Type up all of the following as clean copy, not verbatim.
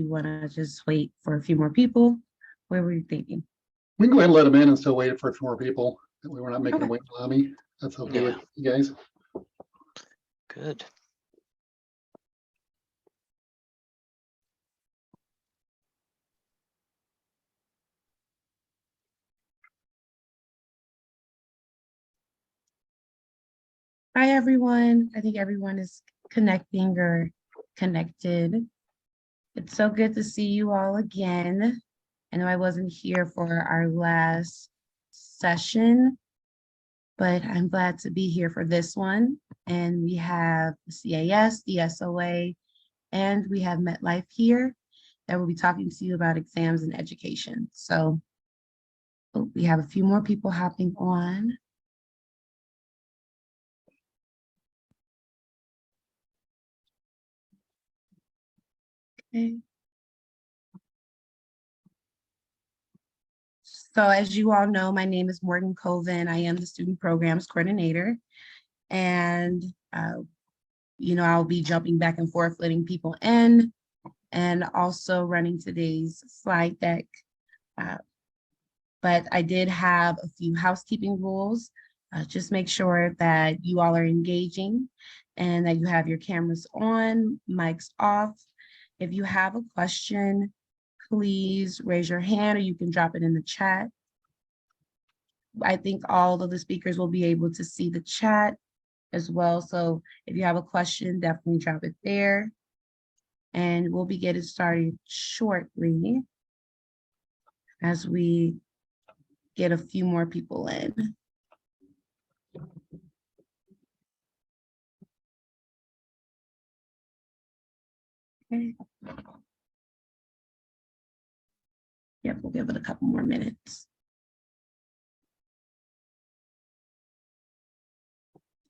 you want to just wait for a few more people? What were you thinking? We can go ahead and let them in and still wait for a few more people. That way we're not making them Okay. wait in the lobby. That's okay with you guys. Good. Hi, everyone. I think everyone is connecting or connected. It's so good to see you all again. I know I wasn't here for our last session, but I'm glad to be here for this one. And we have the CAS, the SOA, and we have MetLife here that will be talking to you about exams and education. So we have a few more people hopping on. Okay. So as you all know, my name is Morgan Colvin. I am the Student Programs Coordinator. And, I'll be jumping back and forth, letting people in, and also running today's slide deck. But I did have a few housekeeping rules. Just make sure that you all are engaging and that you have your cameras on, mics off. If you have a question, please raise your hand or you can drop it in the chat. I think all of the speakers will be able to see the chat as well. So if you have a question, definitely drop it there. And we'll be getting started shortly as we get a few more people in. Okay. Yep, we'll give it a couple more minutes.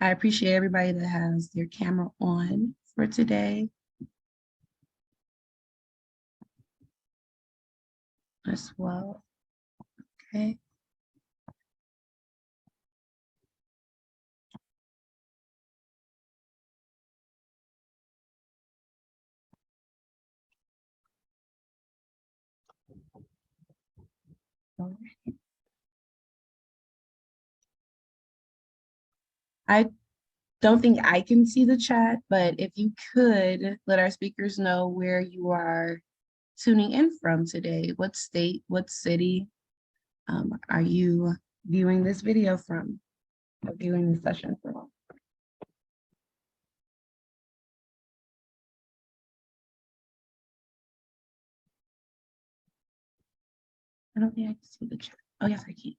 I appreciate everybody that has their camera on for today. As well. Okay. All right. I don't think I can see the chat, but if you could let our speakers know where you are tuning in from today, what state, what city are you viewing this video from, or viewing the session from? I don't think I can see the chat. Oh, yes, I can.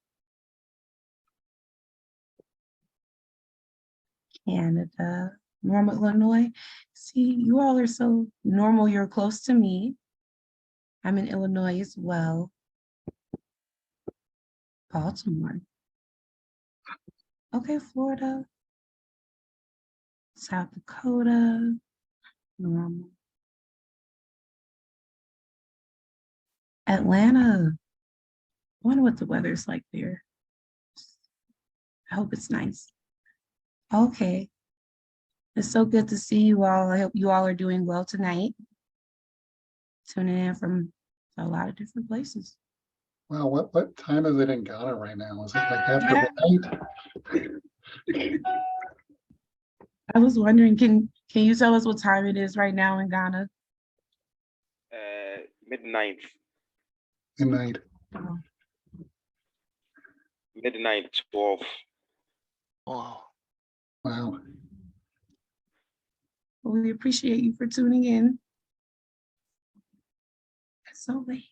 Canada, Normal, Illinois. See, you all are so normal. You're close to me. I'm in Illinois as well. Baltimore. Okay, Florida. South Dakota. Normal. Atlanta. I wonder what the weather's like there. I hope it's nice. Okay. It's so good to see you all. I hope you all are doing well tonight. Tuning in from a lot of different places. Wow, what time is it in Ghana right now? Is it like after midnight? I was wondering, can you tell us what time it is right now in Ghana? Midnight. Midnight. Oh, Midnight 12. Wow. Wow. well, we appreciate you for tuning in. It's so late.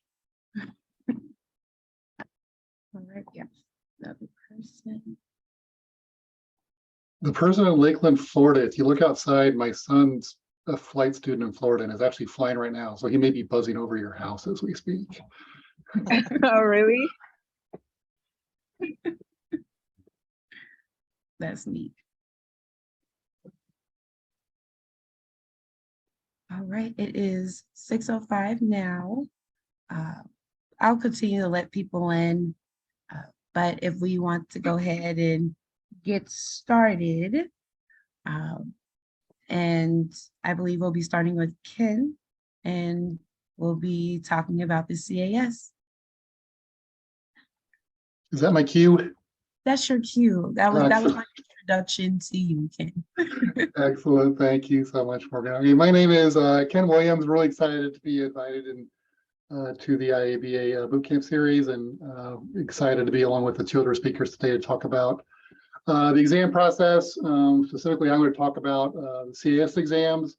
All right, yeah, another person. The person in Lakeland, Florida, if you look outside, my son's a flight student in Florida and is actually flying right now. So he may be buzzing over your house as we speak. Oh, really? That's neat. All right, it is 6:05 now. I'll continue to let people in, but if we want to go ahead and get started, and I believe we'll be starting with Ken, and will be talking about the CAS. Is that my cue? That's your cue. That was my introduction to you, Ken. Excellent. Thank you so much, Morgan. Okay, my name is Ken Williams. Really excited to be invited to the IABA Bootcamp series, and excited to be along with the two other speakers today to talk about the exam process. Specifically, I'm going to talk about the CAS exams.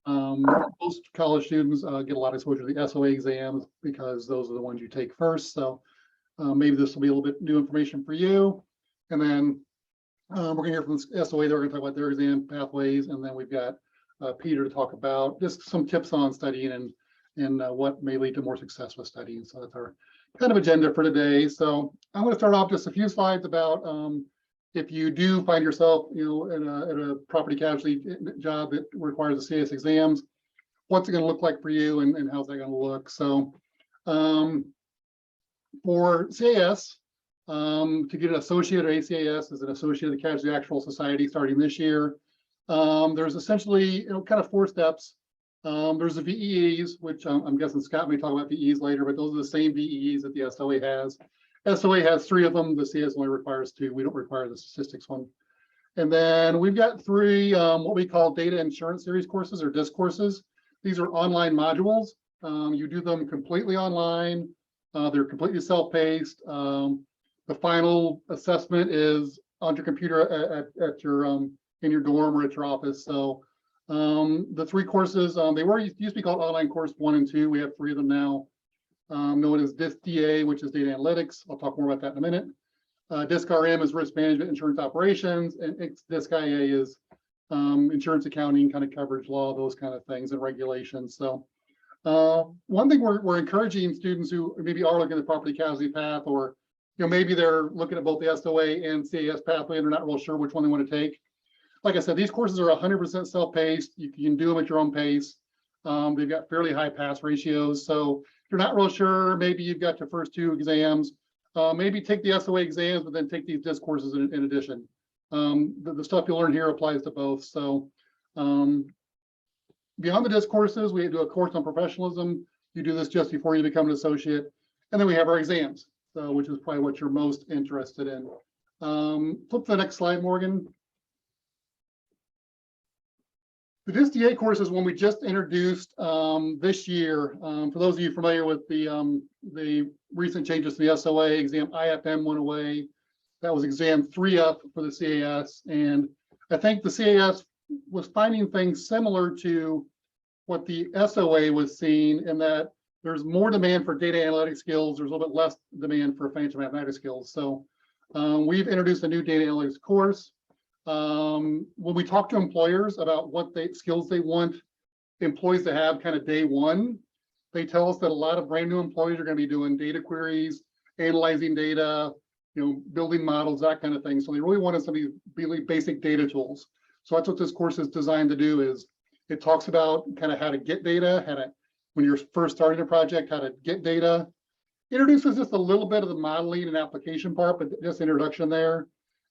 Most college students get a lot of exposure to the SOA exams because those are the ones you take first. So maybe this will be a little bit new information for you. And then we're going to hear from the SOA. They're going to talk about their exam pathways. And then we've got Peter to talk about just some tips on studying and what may lead to more success with studying. So that's our kind of agenda for today. So I'm going to start off just a few slides about if you do find yourself, in a property casualty job that requires the CAS exams, what's it going to look like for you, and how's that going to look? So for CAS, to get an associate or ACAS as an associate of the Casualty Actuarial Society starting this year, there's essentially kind of 4 steps. There's the VEEs, which I'm guessing Scott may talk about VEEs later, but those are the same VEEs that the SOA has. SOA has 3 of them. The CS only requires 2. We don't require the statistics one. And then we've got 3 what we call data insurance series courses, or DISC courses. These are online modules. You do them completely online. They're completely self-paced. The final assessment is on your computer at your in your dorm or at your office. So the 3 courses, they used to be called online course 1 and 2. We have 3 of them now. Known as DISC DA, which is data analytics. I'll talk more about that in a minute. DISC RM is risk management, insurance operations, and DISC IA is insurance accounting, kind of coverage law, those kind of things, and regulations. So one thing we're encouraging students who maybe are looking at the property casualty path, or maybe they're looking at both the SOA and CAS pathway and they're not real sure which one they want to take. Like I said, these courses are 100% self-paced. You can do them at your own pace. They've got fairly high pass ratios. So if you're not real sure, maybe you've got your first 2 exams, maybe take the SOA exams, but then take these DISC courses in addition. The stuff you'll learn here applies to both. So beyond the DISC courses, we do a course on professionalism. You do this just before you become an associate. And then we have our exams, so which is probably what you're most interested in. Flip to the next slide, Morgan. The DISC DA course is one we just introduced this year. For those of you familiar with the recent changes to the SOA, exam IFM went away. That was exam 3F for the CAS. And I think the CAS was finding things similar to what the SOA was seeing, in that there's more demand for data analytic skills. There's a little bit less demand for financial mathematics skills. So we've introduced a new data analytics course. When we talk to employers about what skills they want employees to have kind of day one, they tell us that a lot of brand new employees are going to be doing data queries, analyzing data, building models, that kind of thing. So they really want us to be really basic data tools. So that's what this course is designed to do. Is it talks about kind of how to get data, when you're first starting a project, how to get data. Introduces just a little bit of the modeling and application part, but just introduction there.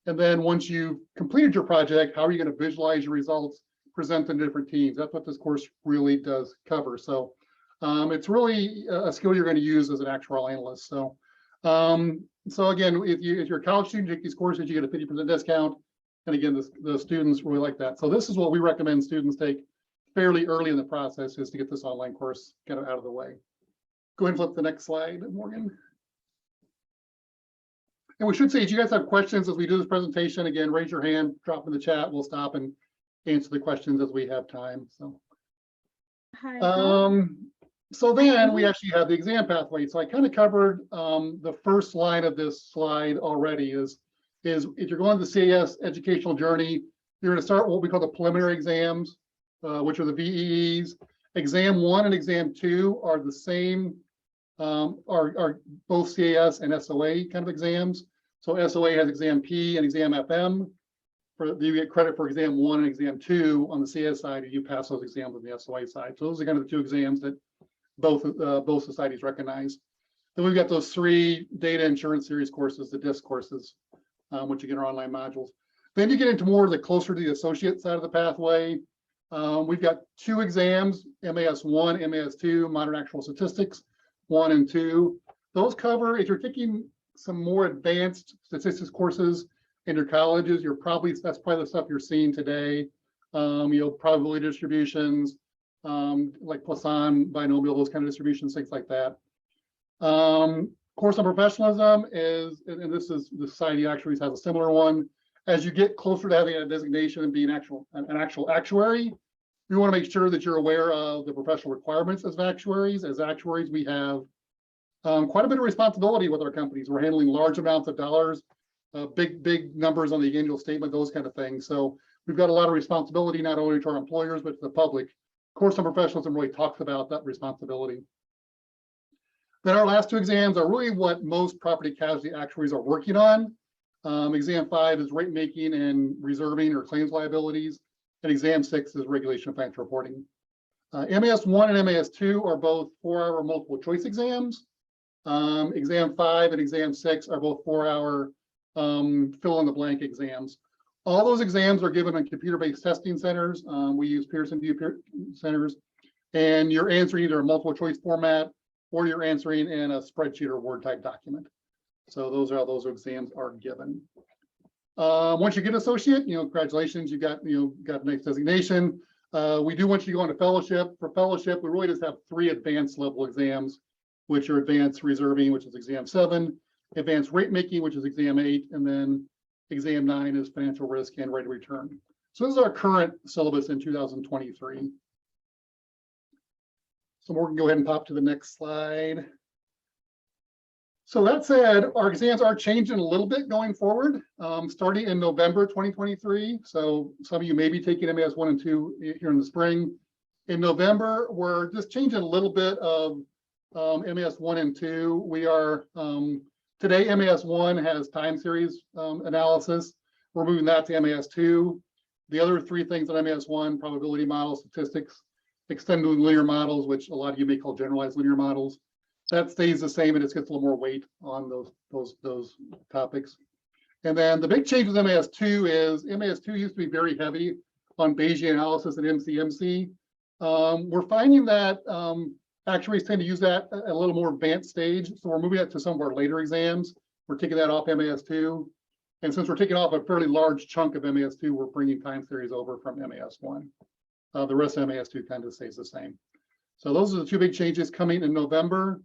And then once you've completed your project, how are you going to visualize your results, present them to different teams? That's what this course really does cover. So it's really a skill you're going to use as an actuarial analyst. So again, if you're a college student, you take these courses, you get a 50% discount. And again, the students really like that. So this is what we recommend students take fairly early in the process, is to get this online course kind of out of the way. Go ahead and flip the next slide, Morgan. And we should say, if you guys have questions as we do this presentation, again, raise your hand, drop in the chat. We'll stop and answer the questions as we have time. So, Hi. so then we actually have the exam pathway. So I kind of covered the first line of this slide already. Is if you're going to the CAS educational journey, you're going to start what we call the preliminary exams, which are the VEEs. Exam 1 and exam 2 are the same. Are both CAS and SOA kind of exams. So SOA has exam P and exam FM. You get credit for exam 1 and exam 2 on the CAS side, and you pass those exams on the SOA side. So those are kind of the 2 exams that both societies recognize. Then we've got those 3 data insurance series courses, the DISC courses, which you get our online modules. Then you get into more of the closer to the associate side of the pathway. We've got 2 exams, MAS 1, MAS 2, Modern Actual Statistics 1 and 2. Those cover, if you're taking some more advanced statistics courses in your colleges, that's probably the stuff you're seeing today. Probability distributions, like Poisson, binomial, those kind of distributions, things like that. Course on professionalism is, and this is the Society of Actuaries has a similar one. As you get closer to having a designation and being an actual actuary, we want to make sure that you're aware of the professional requirements as actuaries. As actuaries, we have quite a bit of responsibility with our companies. We're handling large amounts of dollars, big numbers on the annual statement, those kind of things. So we've got a lot of responsibility, not only to our employers, but to the public. Course on professionalism really talks about that responsibility. Then our last 2 exams are really what most property casualty actuaries are working on. Exam 5 is rate making and reserving or claims liabilities, and exam 6 is regulation of financial reporting. MAS 1 and MAS 2 are both 4-hour multiple choice exams. Exam 5 and exam 6 are both 4-hour fill in the blank exams. All those exams are given on computer-based testing centers. We use Pearson VUE centers, and you're answering either a multiple choice format or you're answering in a spreadsheet or Word type document. So those are how those exams are given. Once you get associate, congratulations, you got a nice designation. We do want you to go into fellowship. For fellowship, we really just have 3 advanced level exams, which are advanced reserving, which is exam 7, advanced rate making, which is exam 8, and then exam 9 is financial risk and rate of return. So this is our current syllabus in 2023. So we're going to go ahead and pop to the next slide. So that said, our exams are changing a little bit going forward, starting in November 2023. So some of you may be taking MAS 1 and 2 here in the spring. In November, we're just changing a little bit of MAS 1 and 2. We are, today MAS 1 has time series analysis. We're moving that to MAS 2. The other 3 things on MAS 1, probability models, statistics, extended linear models, which a lot of you may call generalized linear models, that stays the same, and it gets a little more weight on those topics. And then the big change with MAS 2 is MAS 2 used to be very heavy on Bayesian analysis and MCMC. We're finding that actuaries tend to use that at a little more advanced stage, so we're moving that to some of our later exams. We're taking that off MAS 2, and since we're taking off a fairly large chunk of MAS 2, we're bringing time series over from MAS 1. The rest of MAS 2 kind of stays the same. So those are the 2 big changes coming in November.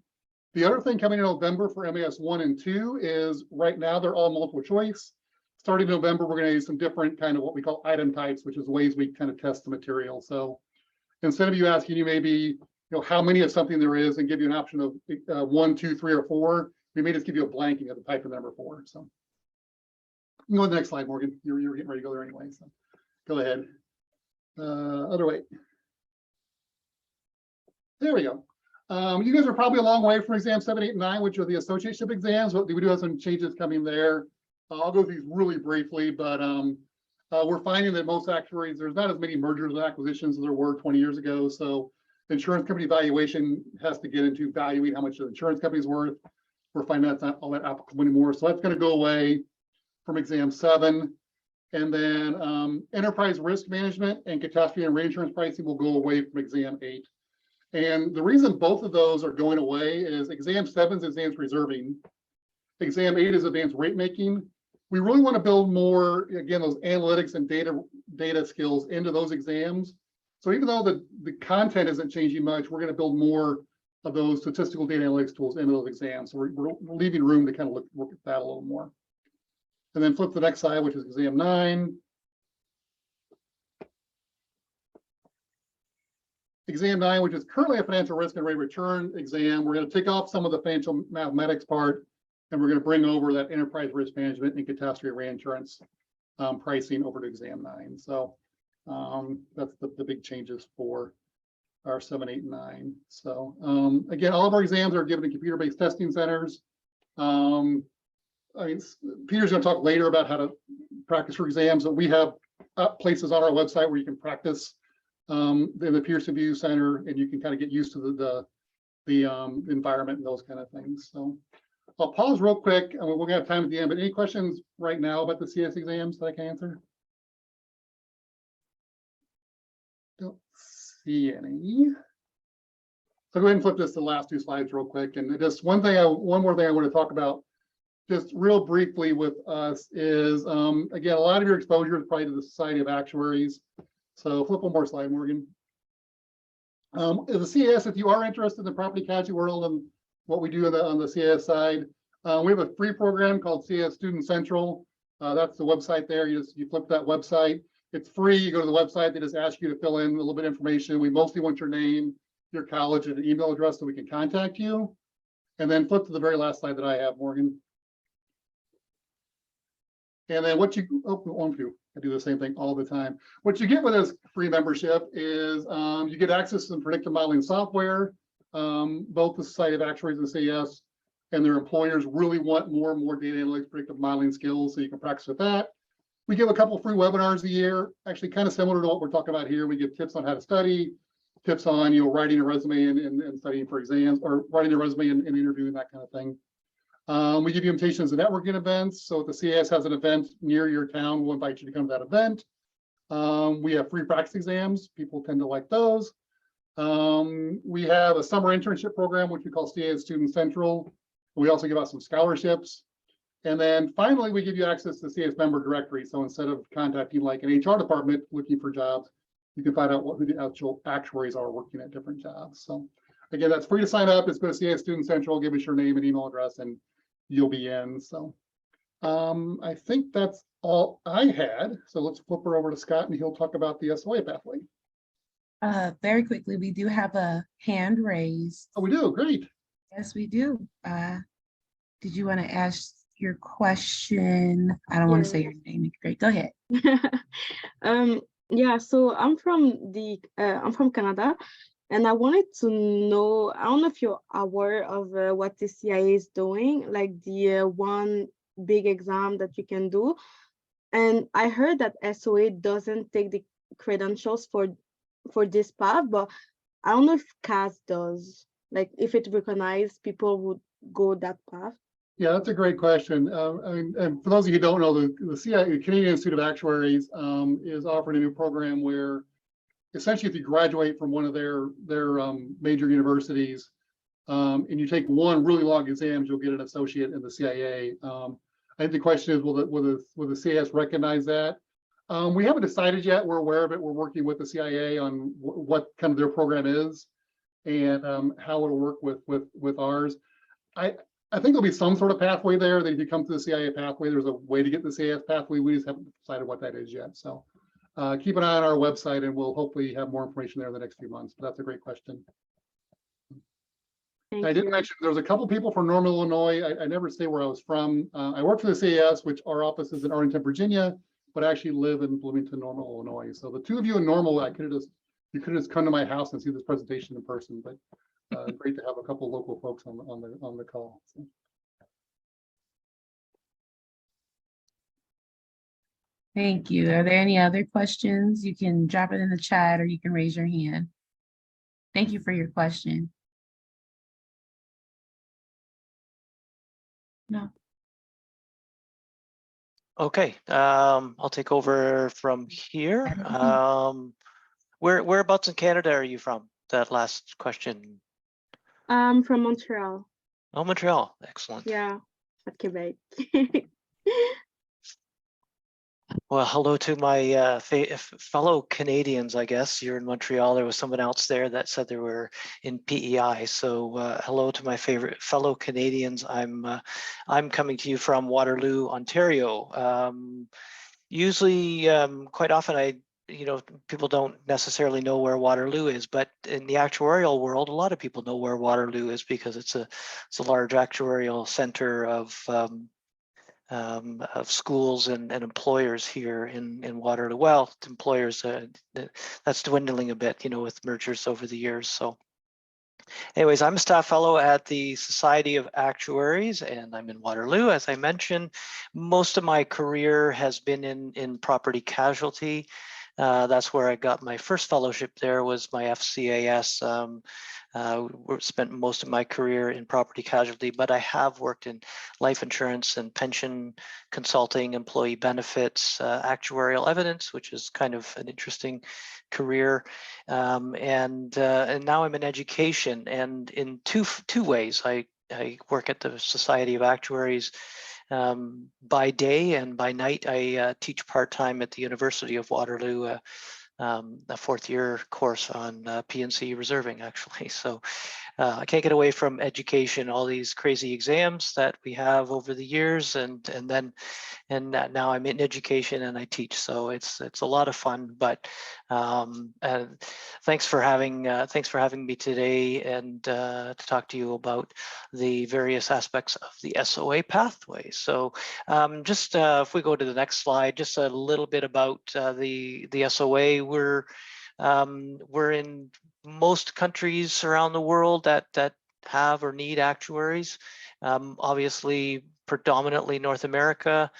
The other thing coming in November for MAS 1 and 2 is right now they're all multiple choice. Starting in November, we're going to use some different kind of what we call item types, which is ways we kind of test the material. So instead of you asking you maybe how many of something there is and give you an option of 1, 2, 3, or 4, we may just give you a blank and you have to type in number 4. So you can go to the next slide, Morgan. You're getting ready to go there anyway. So go ahead. Other way. There we go. You guys are probably a long way from exam 7, 8, and 9, which are the associateship exams, but we do have some changes coming there. I'll go through these really briefly, but we're finding that most actuaries, there's not as many mergers and acquisitions as there were 20 years ago. So insurance company valuation has to get into valuing how much the insurance company's worth. We're finding that's not all that applicable anymore. So that's going to go away from exam 7. And then enterprise risk management and catastrophe and reinsurance pricing will go away from exam 8. And the reason both of those are going away is exam 7 is advanced reserving. Exam 8 is advanced rate making. We really want to build more, again, those analytics and data skills into those exams. So even though the content isn't changing much, we're going to build more of those statistical data analytics tools into those exams. So we're leaving room to kind of look at that a little more. And then flip the next slide, which is exam 9. Exam 9, which is currently a financial risk and rate of return exam. We're going to take off some of the financial mathematics part, and we're going to bring over that enterprise risk management and catastrophe reinsurance pricing over to exam 9. So that's the big changes for our 7, 8, and 9. So again, all of our exams are given in computer-based testing centers. I mean, Peter's going to talk later about how to practice for exams, but we have places on our website where you can practice in the Pearson VUE Center, and you can kind of get used to the environment and those kind of things. So I'll pause real quick, and we're going to have time at the end, but any questions right now about the CS exams that I can answer? see any. So go ahead and flip this to the last two slides real quick. And just one more thing I want to talk about just real briefly with us is, again, a lot of your exposure is probably to the Society of Actuaries. So flip one more slide, Morgan. As a CS, if you are interested in the property casualty world and what we do on the CS side, we have a free program called CS Student Central. That's the website there. You flip that website. It's free. You go to the website. They just ask you to fill in a little bit of information. We mostly want your name, your college, and an email address so we can contact you. And then flip to the very last slide that I have, Morgan. And then what you, I do the same thing all the time. What you get with this free membership is you get access to some predictive modeling software. Both the Society of Actuaries and CS and their employers really want more and more data analytics, predictive modeling skills, so you can practice with that. We give a couple free webinars a year, actually kind of similar to what we're talking about here. We give tips on how to study, tips on writing a resume and studying for exams, or writing a resume and interviewing, that kind of thing. We give you invitations to networking events. So if the CS has an event near your town, we'll invite you to come to that event. We have free practice exams. People tend to like those. We have a summer internship program, which we call CS Student Central. We also give out some scholarships. And then finally, we give you access to the CS member directory. So instead of contacting like an HR department looking for jobs, you can find out who the actual actuaries are working at different jobs. So again, that's free to sign up. It's go to CS Student Central, give us your name and email address, and you'll be in. So I think that's all I had. So let's flip her over to Scott and he'll talk about the SOA pathway. Very quickly, we do have a hand raised. Oh, we do. Great. Yes, we do. Did you want to ask your question? I don't want to say your name. Great. Go ahead. Yeah, so I'm from Canada, and I wanted to know, I don't know if you're aware of what the CIA is doing, like the one big exam that you can do. And I heard that SOA doesn't take the credentials for this path, but I don't know if CAS does, like if it recognizes people would go that path. Yeah, that's a great question. I mean, and for those of you who don't know, the CIA, Canadian Institute of Actuaries, is offering a new program where essentially if you graduate from one of their major universities and you take one really long exams, you'll get an associate in the CIA. I think the question is, will the CS recognize that? We haven't decided yet. We're aware of it. We're working with the CIA on what kind of their program is and how it'll work with ours. I think there'll be some sort of pathway there that if you come to the CIA pathway, there's a way to get the CS pathway. We just haven't decided what that is yet. So keep an eye on our website and we'll hopefully have more information there in the next few months. But that's a great question. I didn't mention there was a couple people from Normal, Illinois. I never say where I was from. I work for the CAS, which our office is in Arlington, Virginia, but I actually live in Bloomington, Normal, Illinois. So the two of you in Normal, you could have just come to my house and see this presentation in person. But great to have a couple local folks on the call. So. Thank you. Are there any other questions? You can drop it in the chat or you can raise your hand. Thank you for your question. No. Okay, I'll take over from here. Whereabouts in Canada are you from? That last question. From Montreal. Oh, Montreal. Excellent. Yeah, at Quebec. Well, hello to my fellow Canadians, I guess. You're in Montreal. There was someone else there that said they were in PEI. So hello to my fellow Canadians. I'm coming to you from Waterloo, Ontario. Usually, quite often, people don't necessarily know where Waterloo is, but in the actuarial world, a lot of people know where Waterloo is because it's a large actuarial center of schools and employers here in Waterloo. Well, employers, that's dwindling a bit, with mergers over the years. So anyways, I'm a staff fellow at the Society of Actuaries, and I'm in Waterloo. As I mentioned, most of my career has been in property casualty. That's where I got my first fellowship there, was my FCAS. Spent most of my career in property casualty, but I have worked in life insurance and pension consulting, employee benefits, actuarial evidence, which is kind of an interesting career. And now I'm in education, and in two ways. I work at the Society of Actuaries by day, and by night I teach part-time at the University of Waterloo, a fourth-year course on P&C reserving, actually. So I can't get away from education, all these crazy exams that we have over the years, and now I'm in education and I teach. So it's a lot of fun. But thanks for having me today, and to talk to you about the various aspects of the SOA pathway. So just if we go to the next slide, just a little bit about the SOA. We're in most countries around the world that have or need actuaries. Obviously, predominantly North America.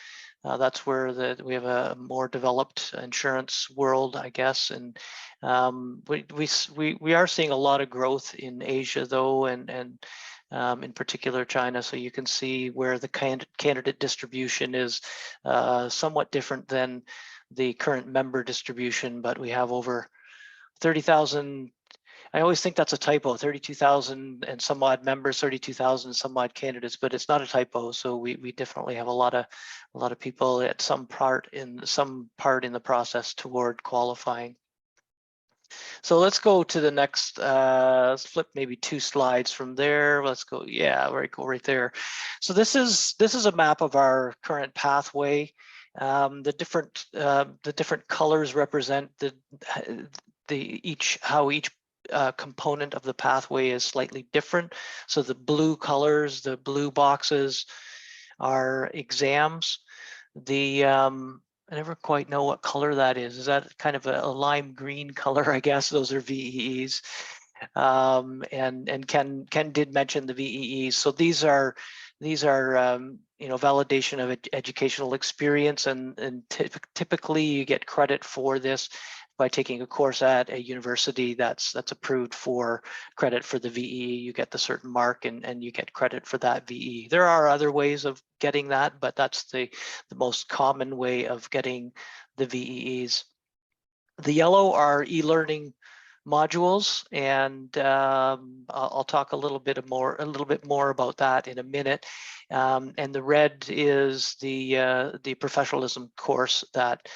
That's where we have a more developed insurance world, I guess. And we are seeing a lot of growth in Asia, though, and in particular China. So you can see where the candidate distribution is somewhat different than the current member distribution, but we have over 30,000. I always think that's a typo, 32,000 and some odd members, 32,000 some odd candidates, but it's not a typo. So we definitely have a lot of people at some part in the process toward qualifying. So let's go to the next, let's flip maybe 2 slides from there. Let's go, yeah, go right there. So this is a map of our current pathway. The different colors represent how each component of the pathway is slightly different. So the blue colors, the blue boxes, are exams. I never quite know what color that is. Is that kind of a lime green color? I guess those are VEEs. And Ken did mention the VEEs. So these are validation of educational experience, and typically you get credit for this by taking a course at a university that's approved for credit for the VEE. You get the certain mark, and you get credit for that VEE. There are other ways of getting that, but that's the most common way of getting the VEEs. The yellow are e-learning modules, and I'll talk a little bit more about that in a minute. And the red is the professionalism course that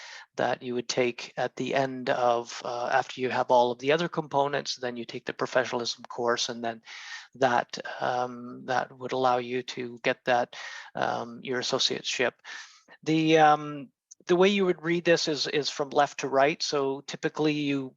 you would take at the end of after you have all of the other components. Then you take the professionalism course, and then that would allow you to get that your associateship. The way you would read this is from left to right. So typically you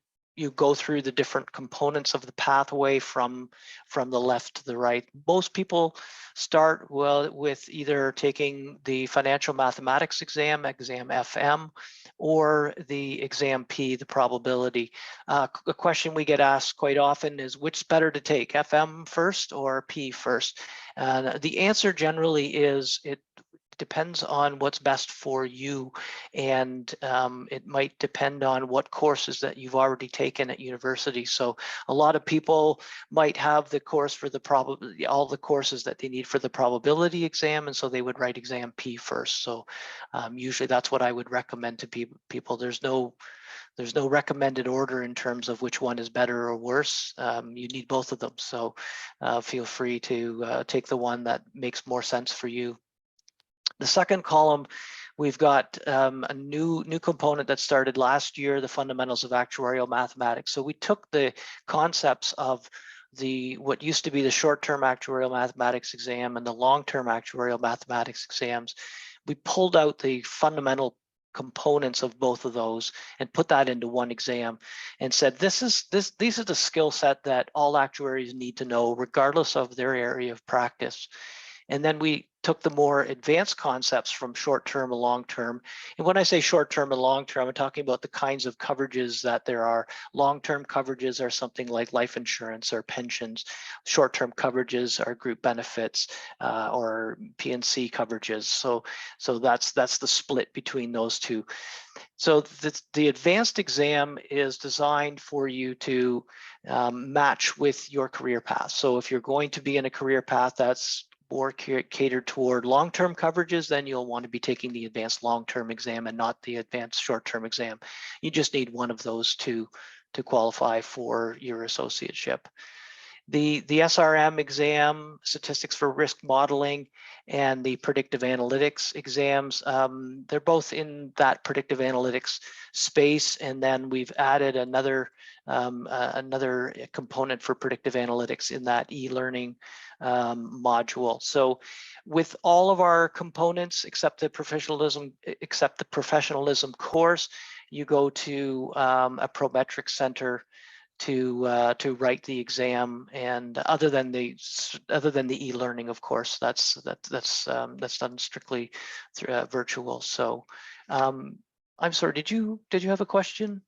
go through the different components of the pathway from the left to the right. Most people start with either taking the financial mathematics exam FM, or the exam P, the probability. A question we get asked quite often is, which is better to take, FM first or P first? The answer generally is it depends on what's best for you, and it might depend on what courses that you've already taken at university. So a lot of people might have the course for all the courses that they need for the probability exam, and so they would write exam P first. So usually that's what I would recommend to people. There's no recommended order in terms of which one is better or worse. You need both of them. So feel free to take the one that makes more sense for you. The second column, we've got a new component that started last year, the fundamentals of actuarial mathematics. So we took the concepts of what used to be the short-term actuarial mathematics exam and the long-term actuarial mathematics exams. We pulled out the fundamental components of both of those and put that into one exam, and said these are the skill set that all actuaries need to know, regardless of their area of practice. And then we took the more advanced concepts from short-term and long-term. And when I say short-term and long-term, I'm talking about the kinds of coverages that there are. Long-term coverages are something like life insurance or pensions. Short-term coverages are group benefits or P&C coverages. So that's the split between those two. So the advanced exam is designed for you to match with your career path. So if you're going to be in a career path that's more catered toward long-term coverages, then you'll want to be taking the advanced long-term exam and not the advanced short-term exam. You just need one of those to qualify for your associateship. The SRM exam, Statistics for Risk Modeling, and the Predictive Analytics exams, they're both in that predictive analytics space. And then we've added another component for predictive analytics in that e-learning module. So with all of our components, except the professionalism course, you go to a Prometric Center to write the exam, and other than the e-learning, of course, that's done strictly through virtual. So I'm sorry, did you have a question?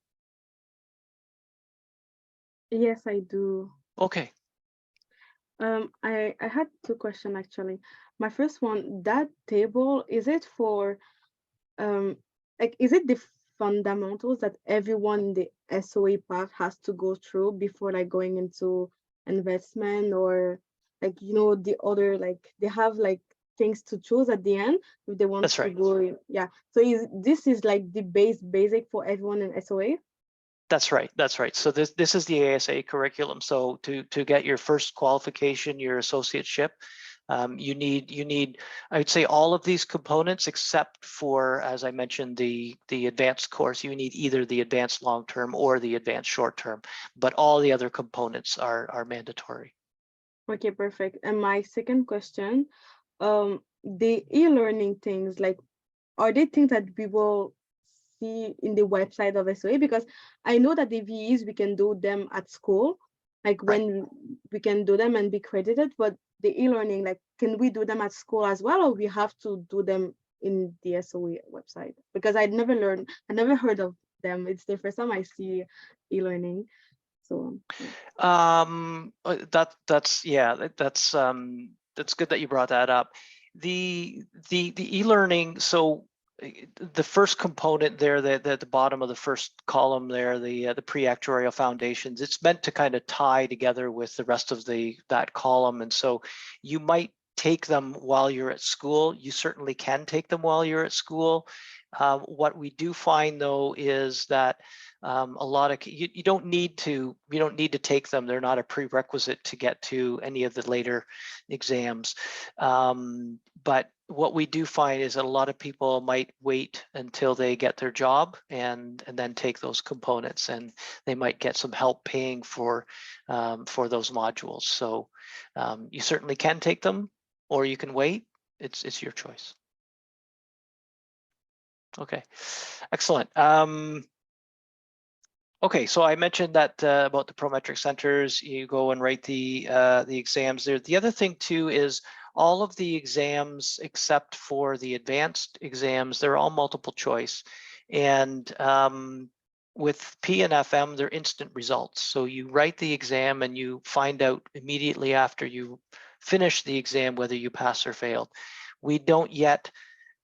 Yes, I do. Okay. I had two questions actually. My first one, that table, is it for like, is it the fundamentals that everyone in the SOA path has to go through before like going into investment, or like, you know, the other, like they have like things to choose at the end if they want That's to right. go in? Yeah. So this is like the basic for everyone in SOA? That's right. That's right. So this is the ASA curriculum. So to get your first qualification, your associateship, you need I would say all of these components except for, as I mentioned, the advanced course. You need either the advanced long-term or the advanced short-term, but all the other components are mandatory. Okay, perfect. And my second question, the e-learning things, like, are they things that we will see in the website of SOA? Because I know that the VEs, we can do them at school, like Right. when we can do them and be credited, but the e-learning, like, can we do them at school as well, or we have to do them in the SOA website? Because I never heard of them. It's the first time I see e-learning. So yeah. That's good that you brought that up. The e-learning, so the first component there, the bottom of the first column there, the pre-actuarial foundations, it's meant to kind of tie together with the rest of that column. And so you might take them while you're at school. You certainly can take them while you're at school. What we do find though is that a lot of you don't need to take them. They're not a prerequisite to get to any of the later exams. But what we do find is that a lot of people might wait until they get their job and then take those components, and they might get some help paying for those modules. So you certainly can take them, or you can wait. It's your choice. Okay, excellent. Okay, so I mentioned that about the Prometric centers. You go and write the exams there. The other thing too is all of the exams except for the advanced exams, they're all multiple choice, and with P and FM, they're instant results. So you write the exam and you find out immediately after you finish the exam whether you passed or failed. We don't yet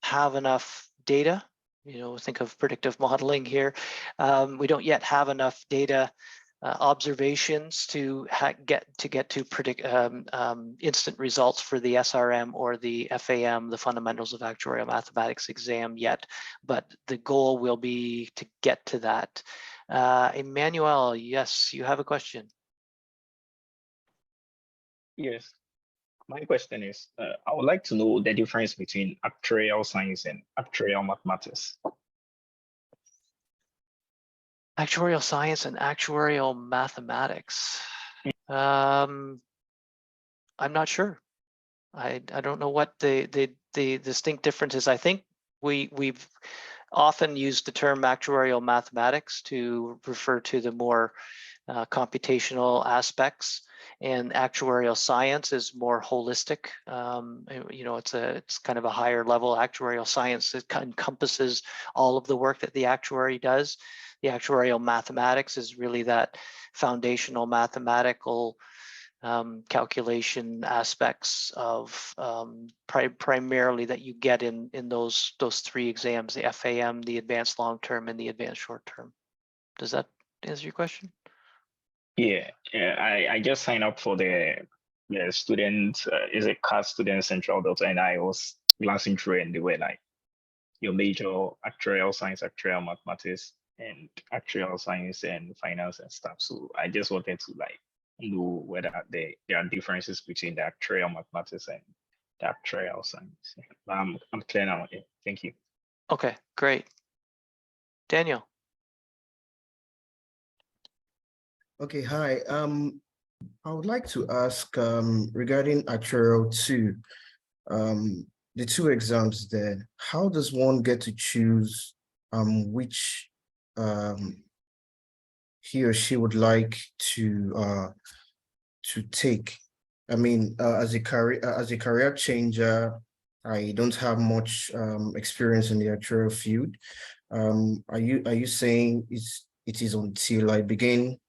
have enough data. You know, think of predictive modeling here. We don't yet have enough data observations to get to predict instant results for the SRM or the FAM, the Fundamentals of Actuarial Mathematics exam yet, but the goal will be to get to that. Emmanuel, yes, you have a question. Yes. My question is, I would like to know the difference between actuarial science and actuarial mathematics. Actuarial science and actuarial mathematics. I'm not sure. I don't know what the distinct difference is. I think we've often used the term actuarial mathematics to refer to the more computational aspects, and actuarial science is more holistic. It's kind of a higher level actuarial science that encompasses all of the work that the actuary does. The actuarial mathematics is really that foundational mathematical calculation aspects of primarily that you get in those 3 exams: the FAM, the advanced long term, and the advanced short term. Does that answer your question? Yeah, I just signed up for the student, is it CAS Student Central Delta, and I was glancing through and they were like, your major actuarial science, actuarial mathematics, and actuarial science and finance and stuff. So I just wanted to like know whether there are differences between the actuarial mathematics and the actuarial science. I'm clear now. Yeah, thank you. Okay, great. Daniel. Okay, hi. I would like to ask regarding actuarial 2, the 2 exams there, how does one get to choose which he or she would like to take? I mean, as a career changer, I don't have much experience in the actuarial field. Are you saying it is until I begin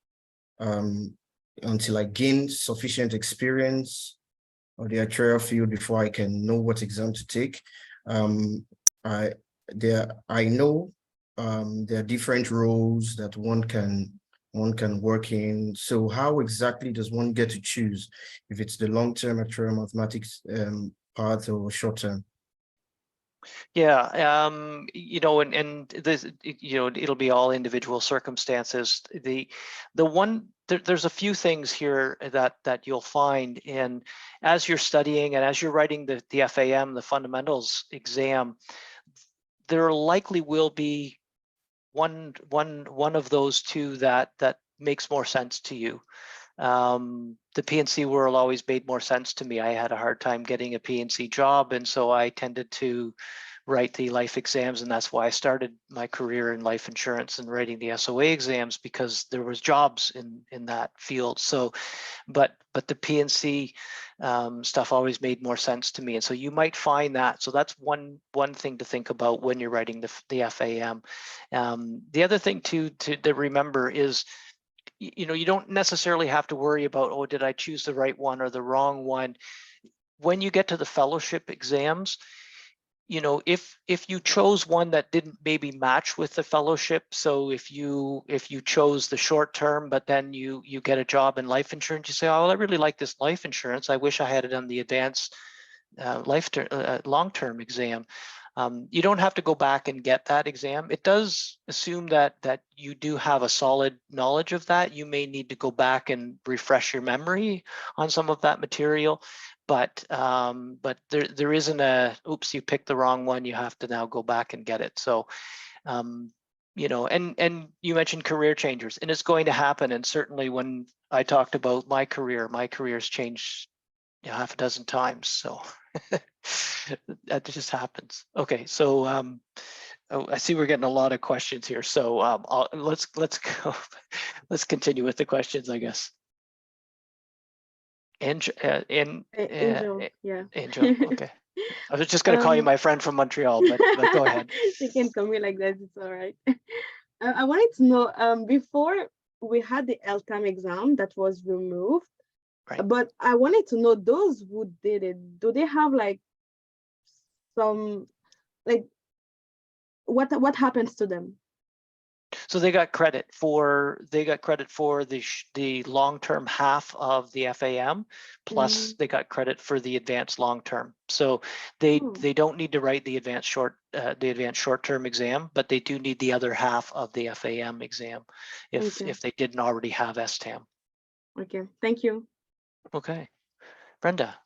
until I gain sufficient experience of the actuarial field before I can know what exam to take? I know there are different roles that one can work in. So how exactly does one get to choose if it's the long-term actuarial mathematics path or short-term? Yeah, and this, it'll be all individual circumstances. There's a few things here that you'll find in as you're studying and as you're writing the FAM, the fundamentals exam. There likely will be one of those 2 that makes more sense to you. The P&C world always made more sense to me. I had a hard time getting a P&C job, and so I tended to write the life exams, and that's why I started my career in life insurance and writing the SOA exams, because there was jobs in that field. So, but the P&C stuff always made more sense to me, and so you might find that. So that's one thing to think about when you're writing the FAM. The other thing to remember is, you don't necessarily have to worry about, oh, did I choose the right one or the wrong one? When you get to the fellowship exams, if you chose one that didn't maybe match with the fellowship, so if you chose the short term, but then you get a job in life insurance, you say, oh, well, I really like this life insurance. I wish I had done the advanced long-term exam. You don't have to go back and get that exam. It does assume that you do have a solid knowledge of that. You may need to go back and refresh your memory on some of that material, but there isn't a, oops, you picked the wrong one, you have to now go back and get it. So, and you mentioned career changers, and it's going to happen. And certainly when I talked about my career's changed half a dozen times. So that just happens. Okay, so I see we're getting a lot of questions here. So let's go. Let's continue with the questions, I guess. Angel, yeah. Angel. Okay, I was just going to call you my friend from Montreal, but go ahead. You can call me like that. It's all right. I wanted to know, before we had the LTAM exam that was removed, Right. but I wanted to know, those who did it, do they have like some, like, what happens to them? So they got credit for the long-term half of the FAM, plus they got credit for the advanced long-term. So they don't need to write the advanced short-term exam, but they do need the other half of the FAM exam if they didn't already have STAM. Okay, thank you. Okay, Brenda.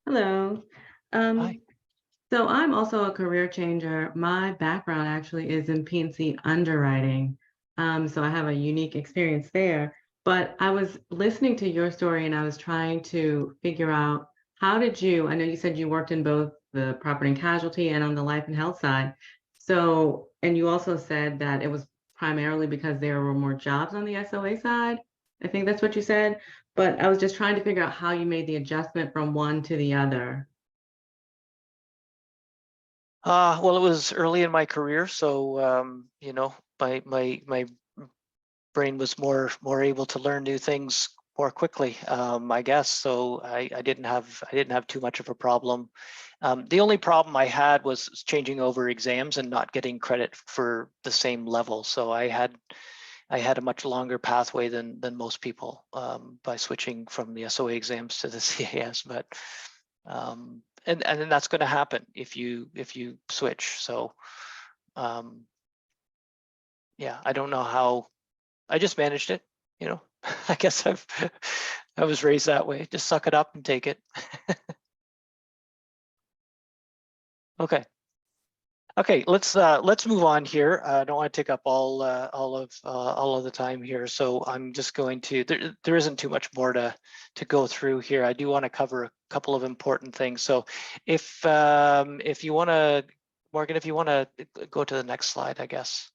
Hello. Hi. So I'm also a career changer. My background actually is in P&C underwriting. So I have a unique experience there. But I was listening to your story and I was trying to figure out, how did you, I know you said you worked in both the property and casualty and on the life and health side. So, and you also said that it was primarily because there were more jobs on the SOA side. I think that's what you said, but I was just trying to figure out how you made the adjustment from one to the other. Well, it was early in my career, so you know, my brain was more able to learn new things more quickly, I guess. So I didn't have too much of a problem. The only problem I had was changing over exams and not getting credit for the same level. So I had a much longer pathway than most people by switching from the SOA exams to the CAS. But and then that's going to happen if you switch. So yeah, I don't know how. I just managed it, you know. I guess I was raised that way. Just suck it up and take it. Okay. Okay, let's move on here. I don't want to take up all of the time here, so I'm just going to. There isn't too much more to go through here. I do want to cover a couple of important things. So, if you want to, Morgan, if you want to go to the next slide, I guess.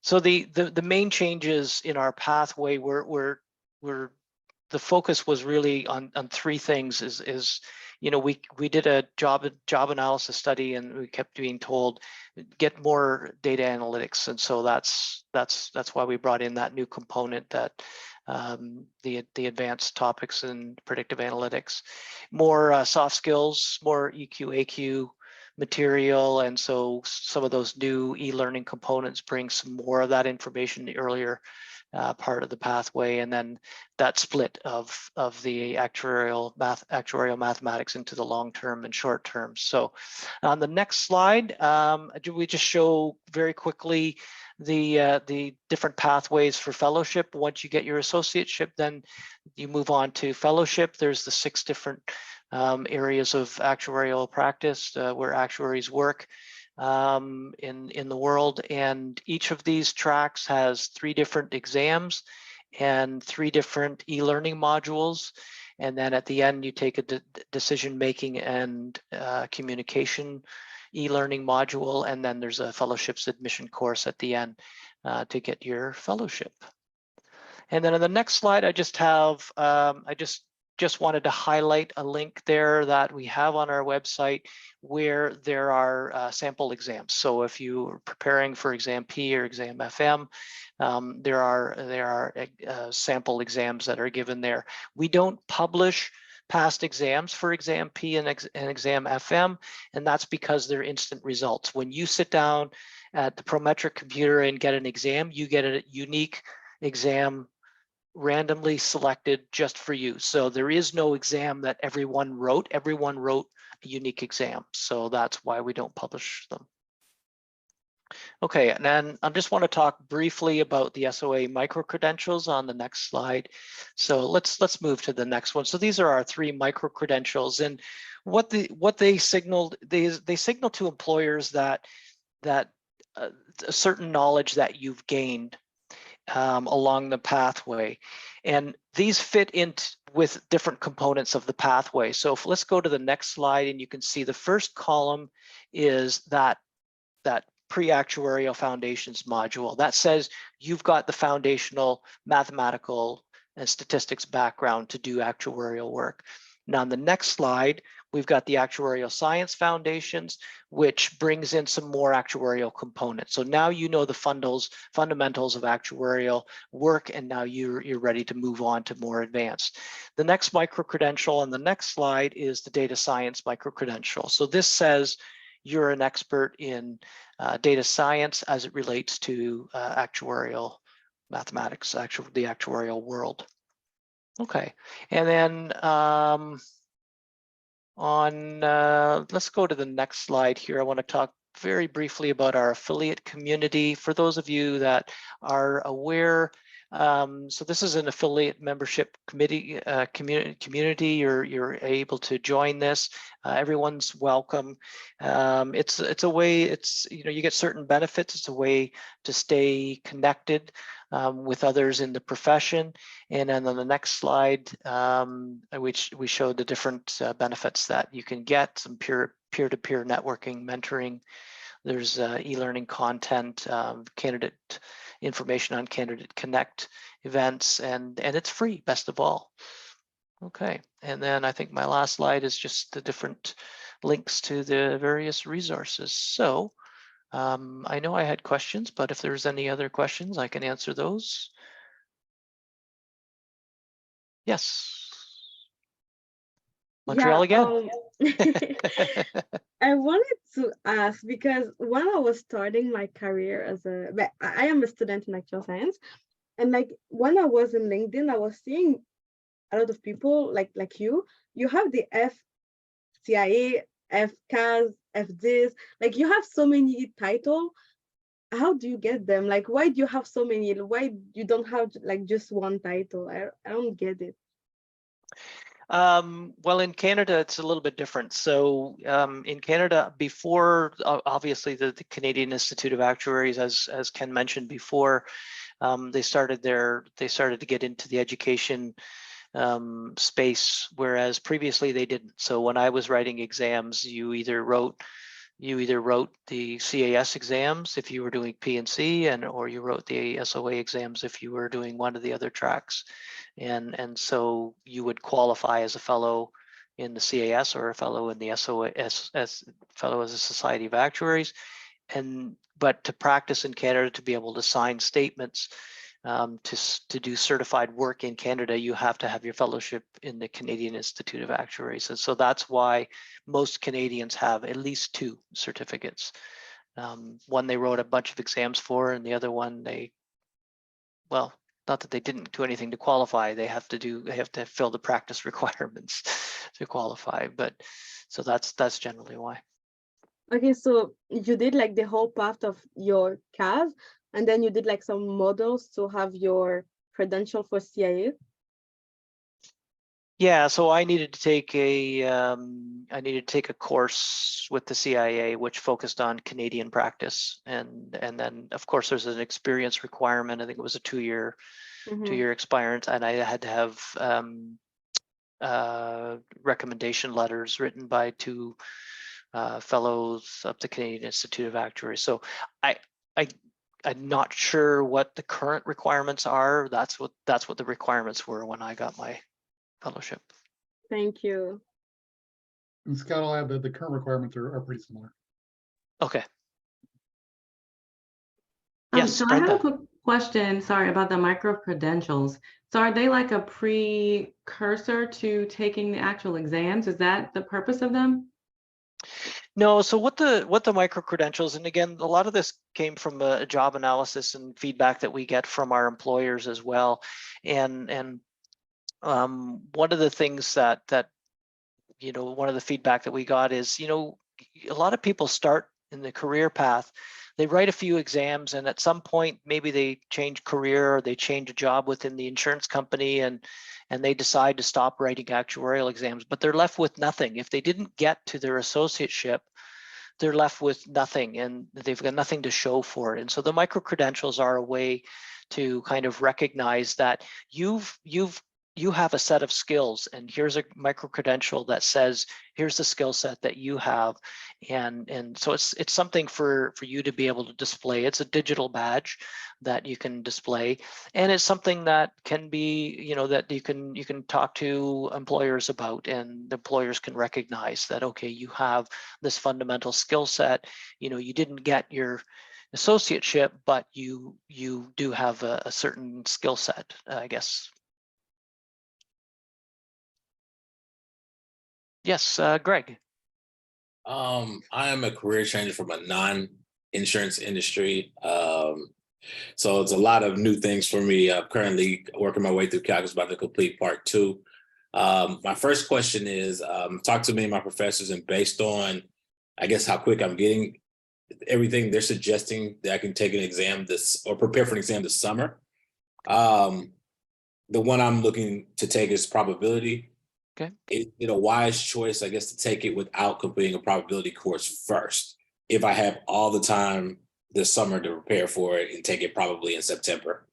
So the main changes in our pathway were the focus was really on three things. Is you know, we did a job analysis study, and we kept being told get more data analytics, and so that's why we brought in that new component, that the advanced topics in predictive analytics, more soft skills, more EQ, AQ material, and so some of those new e-learning components bring some more of that information in the earlier part of the pathway, and then that split of the actuarial mathematics into the long term and short term. So on the next slide, we just show very quickly the different pathways for fellowship. Once you get your associateship, then you move on to fellowship. There's the 6 different areas of actuarial practice where actuaries work in the world, and each of these tracks has 3 different exams and 3 different e-learning modules, and then at the end you take a decision making and communication e-learning module, and then there's a fellowships admission course at the end to get your fellowship. And then on the next slide, I just have I just wanted to highlight a link there that we have on our website where there are sample exams. So if you're preparing for exam P or exam FM, there are sample exams that are given there. We don't publish past exams for exam P and exam FM, and that's because they're instant results. When you sit down at the Prometric computer and get an exam, you get a unique exam randomly selected just for you. So there is no exam that everyone wrote. Everyone wrote a unique exam. So that's why we don't publish them. Okay, and then I just want to talk briefly about the SOA micro-credentials on the next slide. So let's move to the next one. So these are our 3 micro-credentials, and what they signaled, they signal to employers that a certain knowledge that you've gained along the pathway, and these fit in with different components of the pathway. So let's go to the next slide, and you can see the first column is that pre-actuarial foundations module that says you've got the foundational mathematical and statistics background to do actuarial work. Now on the next slide, we've got the actuarial science foundations, which brings in some more actuarial components. So now you know the fundamentals of actuarial work, and now you're ready to move on to more advanced. The next micro-credential on the next slide is the data science micro-credential. So this says you're an expert in data science as it relates to actuarial mathematics, the actuarial world. Okay, and then let's go to the next slide here. I want to talk very briefly about our affiliate community. For those of you that are aware, so this is an affiliate membership committee community. You're able to join this. Everyone's welcome. It's a way. You get certain benefits. It's a way to stay connected with others in the profession. And then on the next slide, which we showed the different benefits that you can get: some peer-to-peer networking, mentoring, There's e-learning content, candidate information on Candidate Connect events, and it's free, best of all. Okay, and then I think my last slide is just the different links to the various resources. So I know I had questions, but if there's any other questions, I can answer those. Yes. Montreal again. I wanted to ask because when I was starting my career but I am a student in actual science, and like when I was in LinkedIn, I was seeing a lot of people like you have the FCIA, FCAS, FDIS, like you have so many titles. How do you get them? Like, why do you have so many? Why you don't have like just one title? I don't get it. Well, in Canada, it's a little bit different. So in Canada, before obviously the Canadian Institute of Actuaries, as Ken mentioned before, they started to get into the education space, whereas previously they didn't. So when I was writing exams, you either wrote the CAS exams if you were doing P&C, or you wrote the SOA exams if you were doing one of the other tracks. And so you would qualify as a fellow in the CAS or a fellow in the SOA, as fellow as a Society of Actuaries. But to practice in Canada, to be able to sign statements, to do certified work in Canada, you have to have your fellowship in the Canadian Institute of Actuaries. And so that's why most Canadians have at least 2 certificates. One they wrote a bunch of exams for, and the other one well, not that they didn't do anything to qualify, they have to fill the practice requirements to qualify. But so that's generally why. Okay, so you did like the whole path of your CAS, and then you did like some models to have your credential for CIA. Yeah, so I needed to take a course with the CIA which focused on Canadian practice, and then of course there's an experience requirement. I think it was a 2-year experience, and I had to have recommendation letters written by 2 fellows of the Canadian Institute of Actuaries. So I'm not sure what the current requirements are. That's what the requirements were when I got my fellowship. Thank you. And Scott, I'll add that the current requirements are pretty similar. Okay. Yes, So I have a Brenda. quick question, sorry, about the micro credentials. So are they like a precursor to taking the actual exams? Is that the purpose of them? No, so what the micro credentials, and again, a lot of this came from a job analysis and feedback that we get from our employers as well. And one of the things that one of the feedback that we got is, a lot of people start in the career path, they write a few exams, and at some point maybe they change career or they change a job within the insurance company, and they decide to stop writing actuarial exams, but they're left with nothing. If they didn't get to their associateship, they're left with nothing, and they've got nothing to show for it. And so the micro credentials are a way to kind of recognize that you have a set of skills, and here's a micro credential that says here's the skill set that you have, and so it's something for you to be able to display. It's a digital badge that you can display, and it's something that can be that you can talk to employers about, and the employers can recognize that, okay, you have this fundamental skill set. You didn't get your associateship, but you do have a certain skill set, I guess. Yes, Greg. I am a career changer from a non-insurance industry. So it's a lot of new things for me. I'm currently working my way through calculus, about to complete part 2. My first question is, talk to many of my professors, and based on, I guess, how quick I'm getting everything, they're suggesting that I can take an exam or prepare for an exam this summer. The one I'm looking to take is probability. Okay. Is it a wise choice, I guess, to take it without completing a probability course first, if I have all the time this summer to prepare for it and take it probably in September?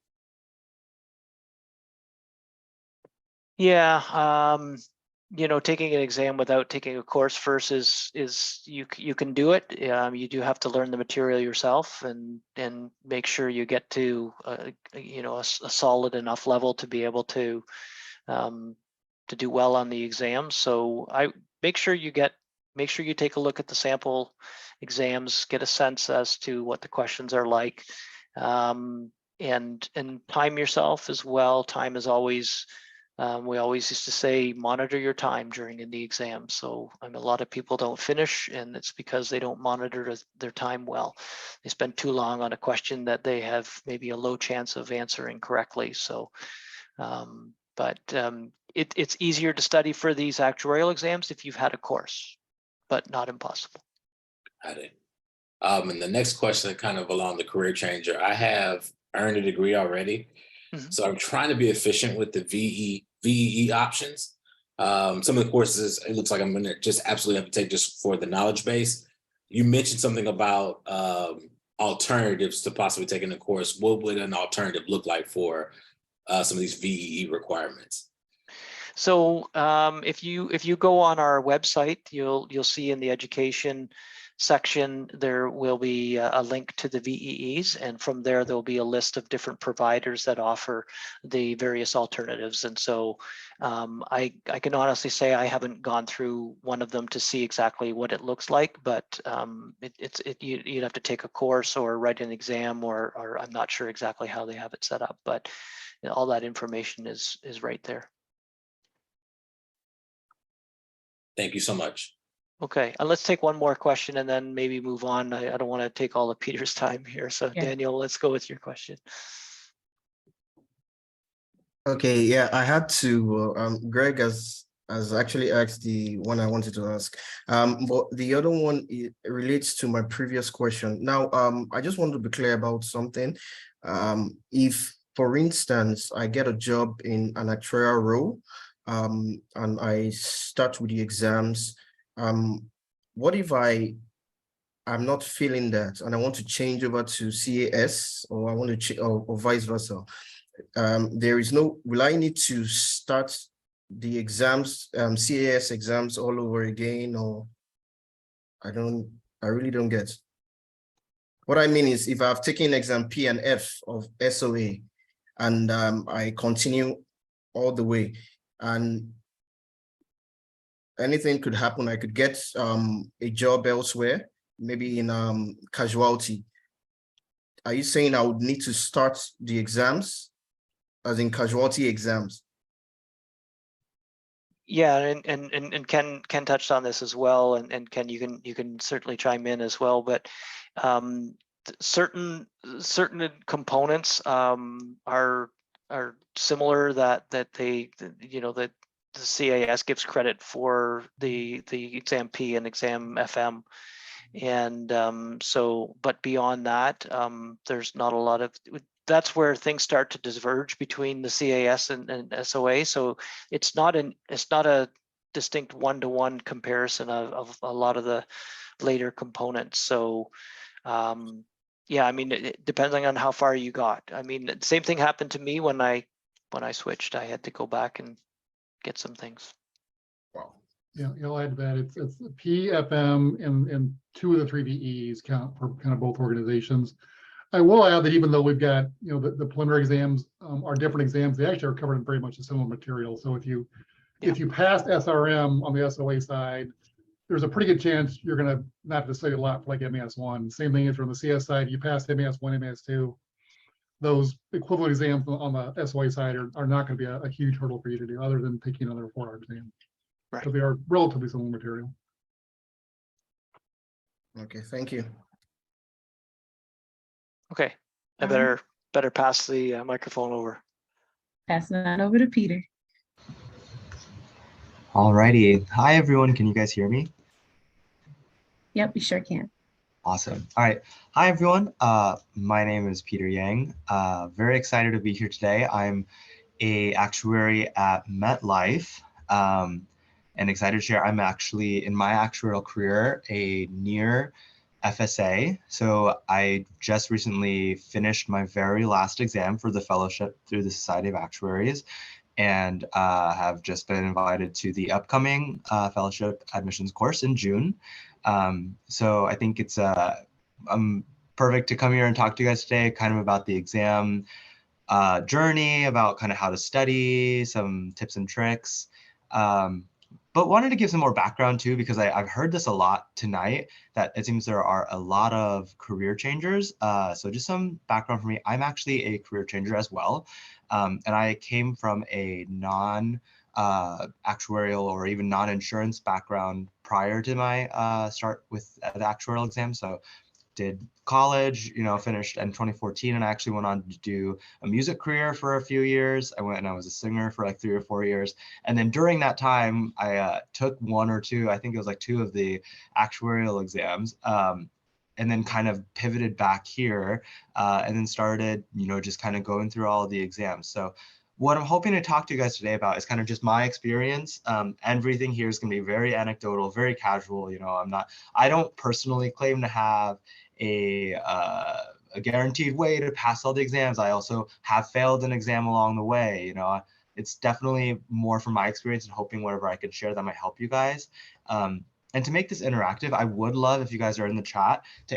Yeah, taking an exam without taking a course first is you can do it. You do have to learn the material yourself and make sure you get to a solid enough level to be able to do well on the exam. So I make sure you take a look at the sample exams, get a sense as to what the questions are like, and time yourself as well. Time is always. We always used to say, monitor your time during the exam. So a lot of people don't finish, and it's because they don't monitor their time well. They spend too long on a question that they have maybe a low chance of answering correctly. So, it's easier to study for these actuarial exams if you've had a course, but not impossible. Got it. And the next question, kind of along the career changer, I have earned a degree already. So I'm trying to be efficient with the VEE options. Some of the courses, it looks like I'm going to just absolutely have to take just for the knowledge base. You mentioned something about alternatives to possibly taking a course. What would an alternative look like for some of these VEE requirements? So if you go on our website, you'll see in the education section there will be a link to the VEEs, and from there there'll be a list of different providers that offer the various alternatives. And so I can honestly say I haven't gone through one of them to see exactly what it looks like, but you'd have to take a course or write an exam, or I'm not sure exactly how they have it set up, but all that information is right there. Thank you so much. Okay, and let's take one more question and then maybe move on. I don't want to take all of Peter's time here. So Yeah. Daniel, let's go with your question. Okay, yeah, I had to, Greg has actually asked the one I wanted to ask. But the other one relates to my previous question. Now, I just want to be clear about something. If, for instance, I get a job in an actuarial role, and I start with the exams, what if I'm not feeling that and I want to change over to CAS, or I want to or vice versa? Will I need to start the exams, CAS exams all over again, or I really don't get. What I mean is, if I've taken exam P and F of SOA and I continue all the way, and anything could happen, I could get a job elsewhere, maybe in casualty. Are you saying I would need to start the exams, as in casualty exams? Yeah, and Ken touched on this as well, and Ken, you can certainly chime in as well. But certain components are similar that they that the CAS gives credit for the exam P and exam FM. And so, but beyond that, there's not a lot of, that's where things start to diverge between the CAS and SOA. So it's not a distinct one-to-one comparison of a lot of the later components. So yeah, I mean, depending on how far you got. I mean, the same thing happened to me when I switched. I had to go back and get some things. Wow. Yeah, I'll add to that. It's P, FM, and 2 of the 3 VEs count for kind of both organizations. I will add that even though we've got, the preliminary exams are different exams, they actually are covered in very much the similar material. So if you passed SRM on the SOA side, there's a pretty good chance you're going to not have to study a lot for like MES1. Same thing is from the CS side. You pass MES1, MES2. Those equivalent exams on the SOA side are not going to be a huge hurdle for you to do, other than taking another 4-hour exam. Right. So they are relatively similar material. Okay, thank you. Okay, I better pass the microphone over. Passing that over to Peter. Alrighty. Hi, everyone. Can you guys hear me? Yep, we sure can. Awesome. All right. Hi, everyone. My name is Peter Yang. Very excited to be here today. I'm a actuary at MetLife, and excited to share. I'm actually, in my actuarial career, a near FSA. So I just recently finished my very last exam for the fellowship through the Society of Actuaries. and have just been invited to the upcoming fellowship admissions course in June. So I think it's perfect to come here and talk to you guys today, kind of about the exam journey, about kind of how to study, some tips and tricks. But wanted to give some more background too, because I've heard this a lot tonight, that it seems there are a lot of career changers. So just some background for me. I'm actually a career changer as well. And I came from a non-actuarial or even non-insurance background prior to my start with the actuarial exam. So did college, finished in 2014, and I actually went on to do a music career for a few years. I went and I was a singer for like 3 or 4 years. And then during that time, I took 1 or 2, I think it was like 2 of the actuarial exams, and then kind of pivoted back here, and then started, just kind of going through all of the exams. So what I'm hoping to talk to you guys today about is kind of just my experience. Everything here is going to be very anecdotal, very casual. I don't personally claim to have a guaranteed way to pass all the exams. I also have failed an exam along the way. It's definitely more from my experience and hoping whatever I can share that might help you guys. And to make this interactive, I would love if you guys are in the chat to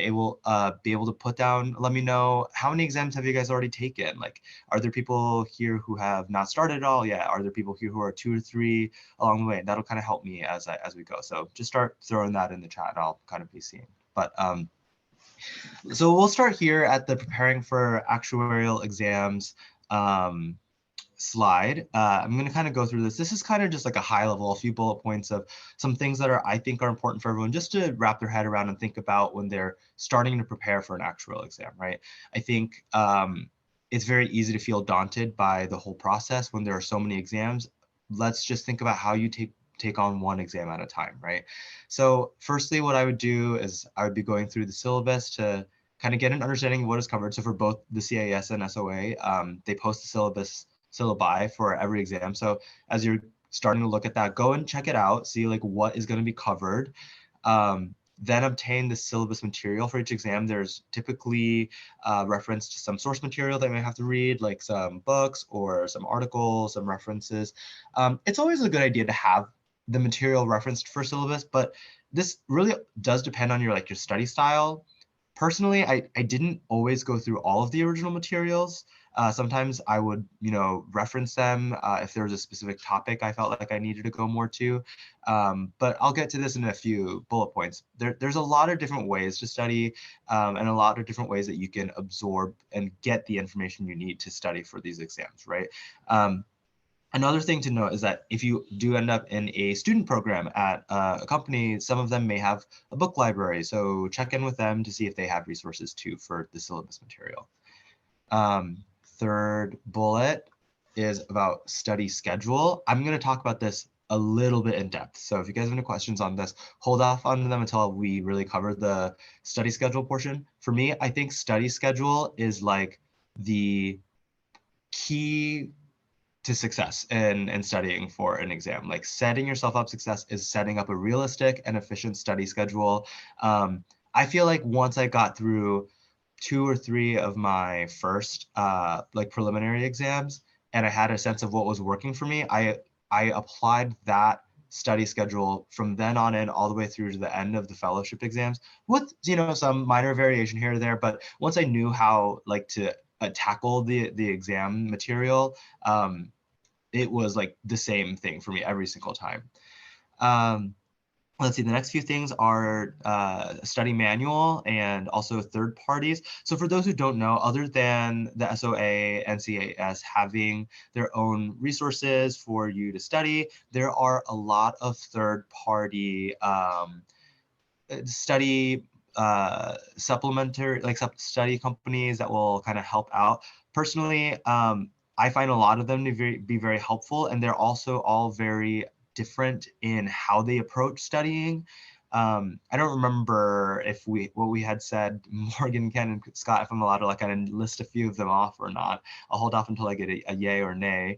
be able to put down, let me know, how many exams have you guys already taken? Like, are there people here who have not started at all yet? Are there people here who are 2 or 3 along the way? That'll kind of help me as we go. So just start throwing that in the chat and I'll kind of be seeing. But so we'll start here at the preparing for actuarial exams slide. I'm going to kind of go through this. This is kind of just like a high level, a few bullet points of some things that I think are important for everyone just to wrap their head around and think about when they're starting to prepare for an actuarial exam, right? I think it's very easy to feel daunted by the whole process when there are so many exams. Let's just think about how you take on one exam at a time, right? So firstly, what I would do is I would be going through the syllabus to kind of get an understanding of what is covered. So for both the CIS and SOA, they post the syllabi for every exam. So as you're starting to look at that, go and check it out, see like what is going to be covered. Then obtain the syllabus material for each exam. There's typically reference to some source material that you may have to read, like some books or some articles, some references. It's always a good idea to have the material referenced for syllabus, but this really does depend on your study style. Personally, I didn't always go through all of the original materials. Sometimes I would, reference them if there was a specific topic I felt like I needed to go more to. But I'll get to this in a few bullet points. There's a lot of different ways to study and a lot of different ways that you can absorb and get the information you need to study for these exams, right? Another thing to note is that if you do end up in a student program at a company, some of them may have a book library. So check in with them to see if they have resources too for the syllabus material. Third bullet is about study schedule. I'm going to talk about this a little bit in depth. So if you guys have any questions on this, hold off on them until we really cover the study schedule portion. For me, I think study schedule is like the key to success in studying for an exam. Like setting yourself up success is setting up a realistic and efficient study schedule. I feel like once I got through 2 or 3 of my first preliminary exams and I had a sense of what was working for me, I applied that study schedule from then on in all the way through to the end of the fellowship exams with some minor variation here or there. But once I knew how to tackle the exam material, it was like the same thing for me every single time. Let's see, the next few things are study manual and also third parties. So for those who don't know, other than the SOA and CIS having their own resources for you to study, there are a lot of third party study supplementary, study companies that will kind of help out. Personally, I find a lot of them to be very helpful, and they're also all very different in how they approach studying. I don't remember what we had said, Morgan, Ken, and Scott, if I'm allowed to kind of list a few of them off or not. I'll hold off until I get a yay or nay.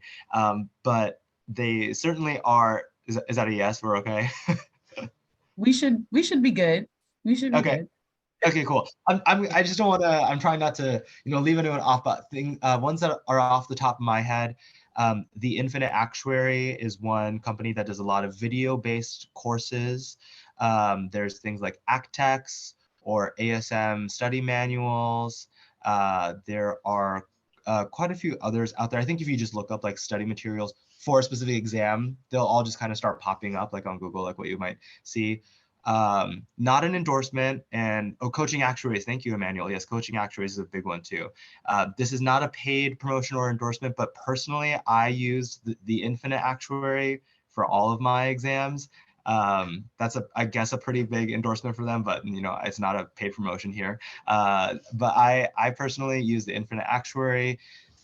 But they certainly are. Is that a yes? We're okay. We should be good. We should be good. Okay, cool. I just don't want to. I'm trying not to, leave anyone off. But ones that are off the top of my head, The Infinite Actuary is one company that does a lot of video-based courses. There's things like Actex or ASM study manuals. There are quite a few others out there. I think if you just look up like study materials for a specific exam, they'll all just kind of start popping up like on Google, like what you might see. Not an endorsement. And Coaching Actuaries, thank you, Emmanuel. Yes, Coaching Actuaries is a big one too. This is not a paid promotion or endorsement, but personally, I use the Infinite Actuary for all of my exams. That's I guess a pretty big endorsement for them, but you know, it's not a paid promotion here. But I personally use the Infinite Actuary.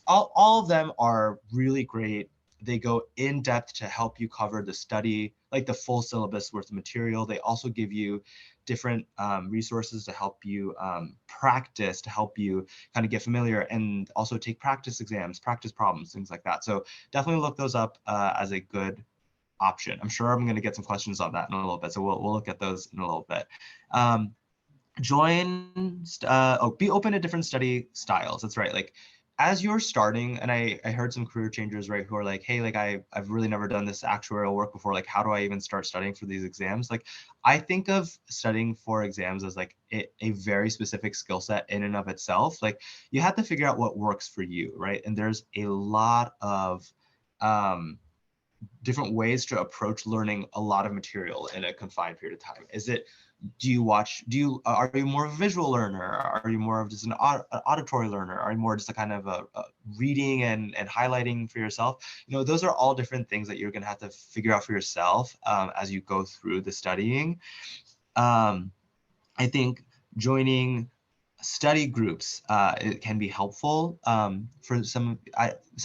All of them are really great. They go in depth to help you cover the study, like the full syllabus worth of material. They also give you different resources to help you practice, to help you kind of get familiar, and also take practice exams, practice problems, things like that. So definitely look those up as a good option. I'm sure I'm going to get some questions on that in a little bit, so we'll look at those in a little bit. Be open to different study styles. That's right. Like as you're starting, and I heard some career changers, right, who are like, hey, like I've really never done this actuarial work before. Like, how do I even start studying for these exams? Like, I think of studying for exams as like a very specific skill set in and of itself. Like you have to figure out what works for you, right? And there's a lot of different ways to approach learning a lot of material in a confined period of time. Are you more of a visual learner? Are you more of just an auditory learner? Are you more just a kind of a reading and highlighting for yourself? You know, those are all different things that you're going to have to figure out for yourself as you go through the studying. I think joining study groups it can be helpful for some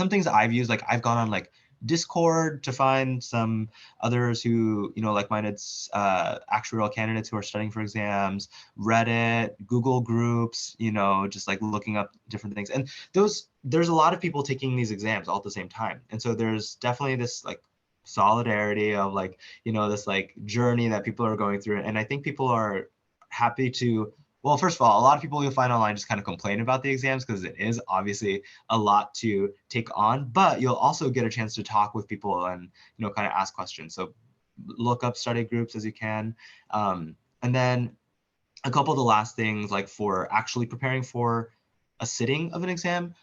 things I've used. Like I've gone on like Discord to find some others who, you know, like-minded actuarial candidates who are studying for exams, Reddit, Google groups, you know, just like looking up different things. And there's a lot of people taking these exams all at the same time. And so there's definitely this like solidarity of like, you know, this like journey that people are going through. And I think people are happy to, well, first of all, a lot of people you'll find online just kind of complain about the exams because it is obviously a lot to take on, but you'll also get a chance to talk with people and, you know, kind of ask questions. So look up study groups as you can. And then a couple of the last things, like for actually preparing for a sitting of an exam,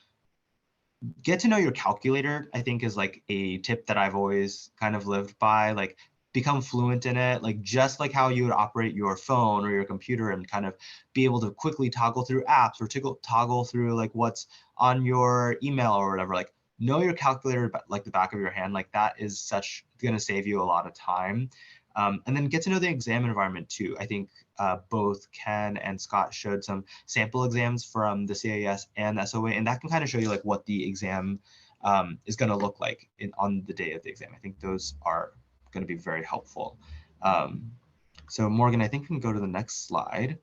get to know your calculator, I think is like a tip that I've always kind of lived by. Like become fluent in it, like just like how you would operate your phone or your computer and kind of be able to quickly toggle through apps or toggle through like what's on your email or whatever. Like know your calculator like the back of your hand. Like that is going to save you a lot of time. And then get to know the exam environment too. I think both Ken and Scott showed some sample exams from the CAS and the SOA, and that can kind of show you like what the exam is going to look like on the day of the exam. I think those are going to be very helpful. So Morgan, I think we can go to the next slide.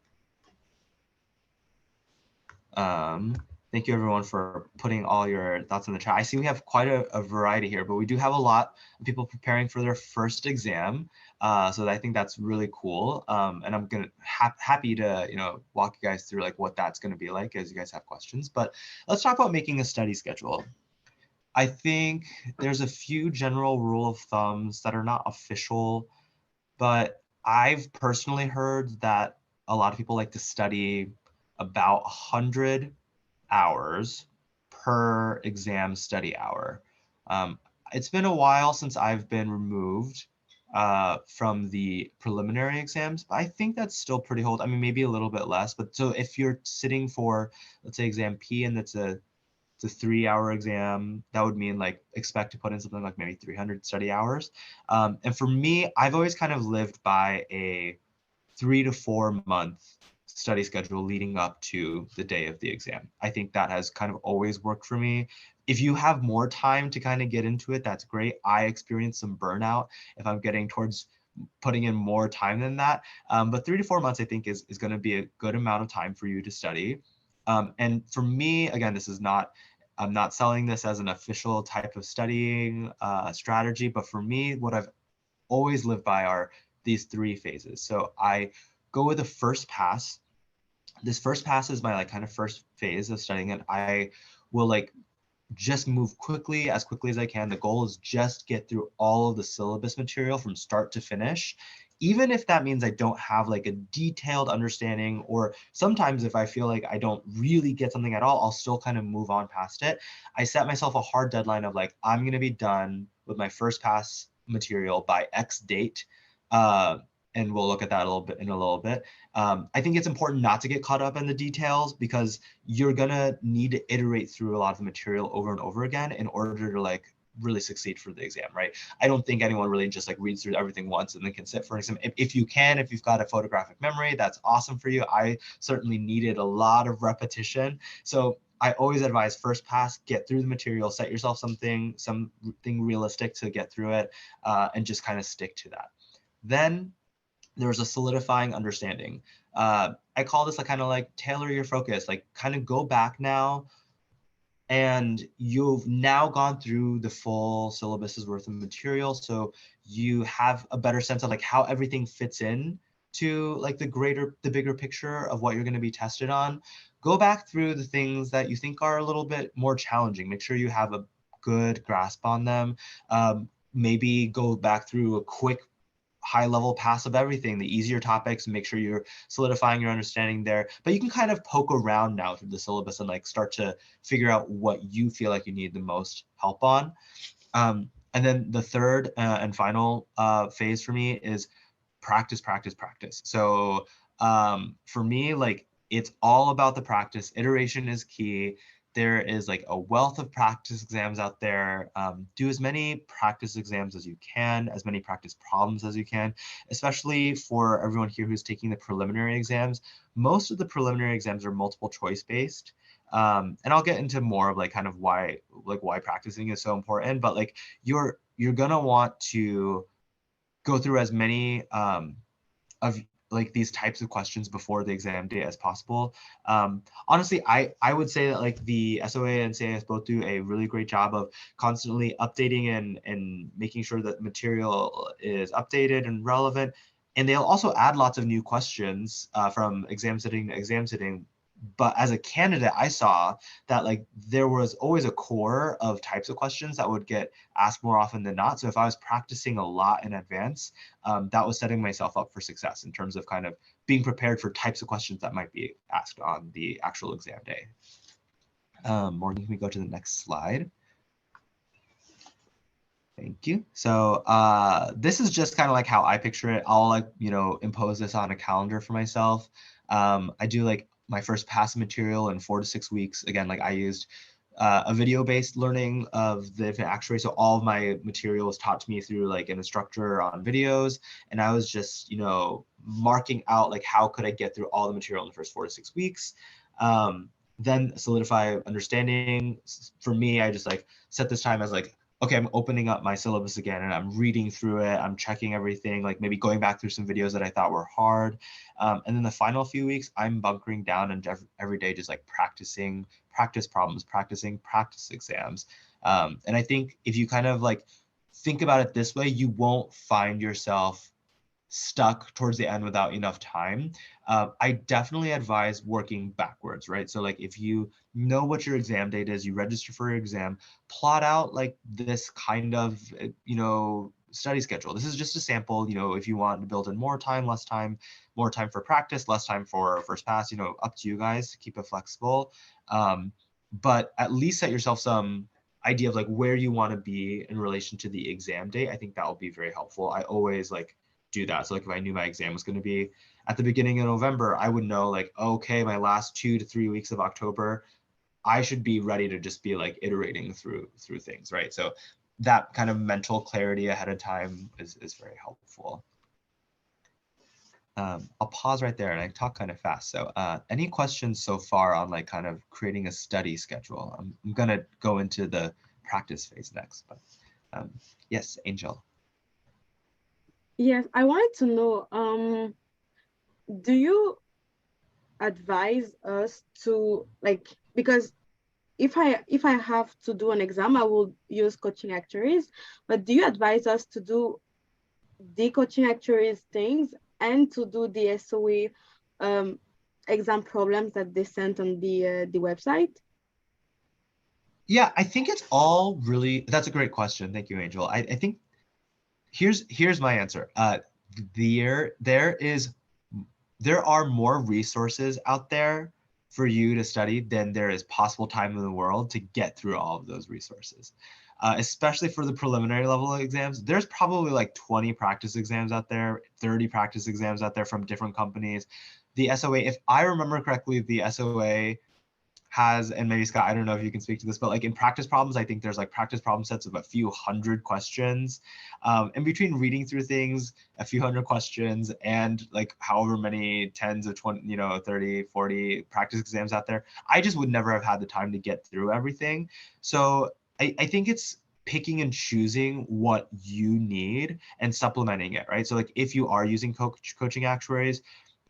Thank you everyone for putting all your thoughts in the chat. I see we have quite a variety here, but we do have a lot of people preparing for their first exam. So I think that's really cool. And I'm gonna happy to, you know, walk you guys through like what that's going to be like as you guys have questions. But let's talk about making a study schedule. I think there's a few general rule of thumbs that are not official, but I've personally heard that a lot of people like to study about 100 hours per exam study hour. It's been a while since I've been removed from the preliminary exams, but I think that's still pretty hold. I mean, maybe a little bit less, but so if you're sitting for, let's say exam P and it's a 3-hour exam, that would mean like expect to put in something like maybe 300 study hours. And for me, I've always kind of lived by a 3 to 4 month study schedule leading up to the day of the exam. I think that has kind of always worked for me. If you have more time to kind of get into it, that's great. I experience some burnout if I'm getting towards putting in more time than that. But 3 to 4 months, I think is going to be a good amount of time for you to study. And for me, again, I'm not selling this as an official type of studying strategy, but for me, what I've always lived by are these 3 phases. So I go with the first pass. This first pass is my like kind of first phase of studying, and I will like just move quickly as I can. The goal is just get through all of the syllabus material from start to finish, even if that means I don't have like a detailed understanding, or sometimes if I feel like I don't really get something at all, I'll still kind of move on past it. I set myself a hard deadline of like, I'm going to be done with my first pass material by X date. And we'll look at that in a little bit. I think it's important not to get caught up in the details, because you're gonna need to iterate through a lot of the material over and over again in order to like really succeed for the exam, right? I don't think anyone really just like reads through everything once and then can sit for an exam. If you can, if you've got a photographic memory, that's awesome for you. I certainly needed a lot of repetition. So I always advise first pass, get through the material, set yourself something realistic to get through it, and just kind of stick to that. Then there's a solidifying understanding. I call this like kind of like tailor your focus, like kind of go back now, and you've now gone through the full syllabus's worth of material. So you have a better sense of like how everything fits in to like the bigger picture of what you're going to be tested on. Go back through the things that you think are a little bit more challenging. Make sure you have a good grasp on them. Maybe go back through a quick high level pass of everything, the easier topics, and make sure you're solidifying your understanding there. But you can kind of poke around now through the syllabus and like start to figure out what you feel like you need the most help on. And then the third and final phase for me is practice. So for me, like it's all about the practice. Iteration is key. There is like a wealth of practice exams out there. Do as many practice exams as you can, as many practice problems as you can, especially for everyone here who's taking the preliminary exams. Most of the preliminary exams are multiple choice based. And I'll get into more of like kind of why practicing is so important, but like you're gonna want to go through as many of like these types of questions before the exam day as possible. Honestly, I would say that like the SOA and CIS both do a really great job of constantly updating and making sure that material is updated and relevant. And they'll also add lots of new questions from exam sitting to exam sitting. But as a candidate, I saw that like there was always a core of types of questions that would get asked more often than not. So if I was practicing a lot in advance, that was setting myself up for success in terms of kind of being prepared for types of questions that might be asked on the actual exam day. Morgan, can we go to the next slide? Thank you. So this is just kind of like how I picture it. I'll like, impose this on a calendar for myself. I do like my first pass material in 4 to 6 weeks. Again, like I used a video-based learning of the actuary. So all of my material was taught to me through like an instructor on videos. And I was just, marking out like how could I get through all the material in the first 4 to 6 weeks. Then solidify understanding. For me, I just like set this time as like, okay, I'm opening up my syllabus again and I'm reading through it. I'm checking everything, like maybe going back through some videos that I thought were hard. And then the final few weeks, I'm bunkering down and every day just like practicing practice problems, practicing practice exams. And I think if you kind of like think about it this way, you won't find yourself stuck towards the end without enough time. I definitely advise working backwards, right? So like if you know what your exam date is, you register for your exam, plot out like this kind of, study schedule. This is just a sample, if you want to build in more time, less time, more time for practice, less time for first pass, up to you guys to keep it flexible. But at least set yourself some idea of like where you want to be in relation to the exam date. I think that will be very helpful. I always like do that. So like if I knew my exam was going to be at the beginning of November, I would know like, okay, my last 2 to 3 weeks of October, I should be ready to just be like iterating through things, right? So that kind of mental clarity ahead of time is very helpful. I'll pause right there and I talk kind of fast. So any questions so far on like kind of creating a study schedule? I'm gonna go into the practice phase next, but yes, Angel. Yes, I wanted to know, do you advise us to like, because if I have to do an exam, I will use coaching actuaries, but do you advise us to do the coaching actuaries things and to do the SOA exam problems that they sent on the website? Yeah, I think it's all really, that's a great question. Thank you, Angel. I think here's my answer. There are more resources out there for you to study than there is possible time in the world to get through all of those resources. Especially for the preliminary level exams, there's probably like 20 practice exams out there, 30 practice exams out there from different companies. The SOA, if I remember correctly, the SOA has, and maybe Scott, I don't know if you can speak to this, but like in practice problems, I think there's like practice problem sets of a few hundred questions. And between reading through things, a few hundred questions, and like however many tens of 20, 30, 40 practice exams out there, I just would never have had the time to get through everything. So I think it's picking and choosing what you need and supplementing it, right? So like if you are using coaching actuaries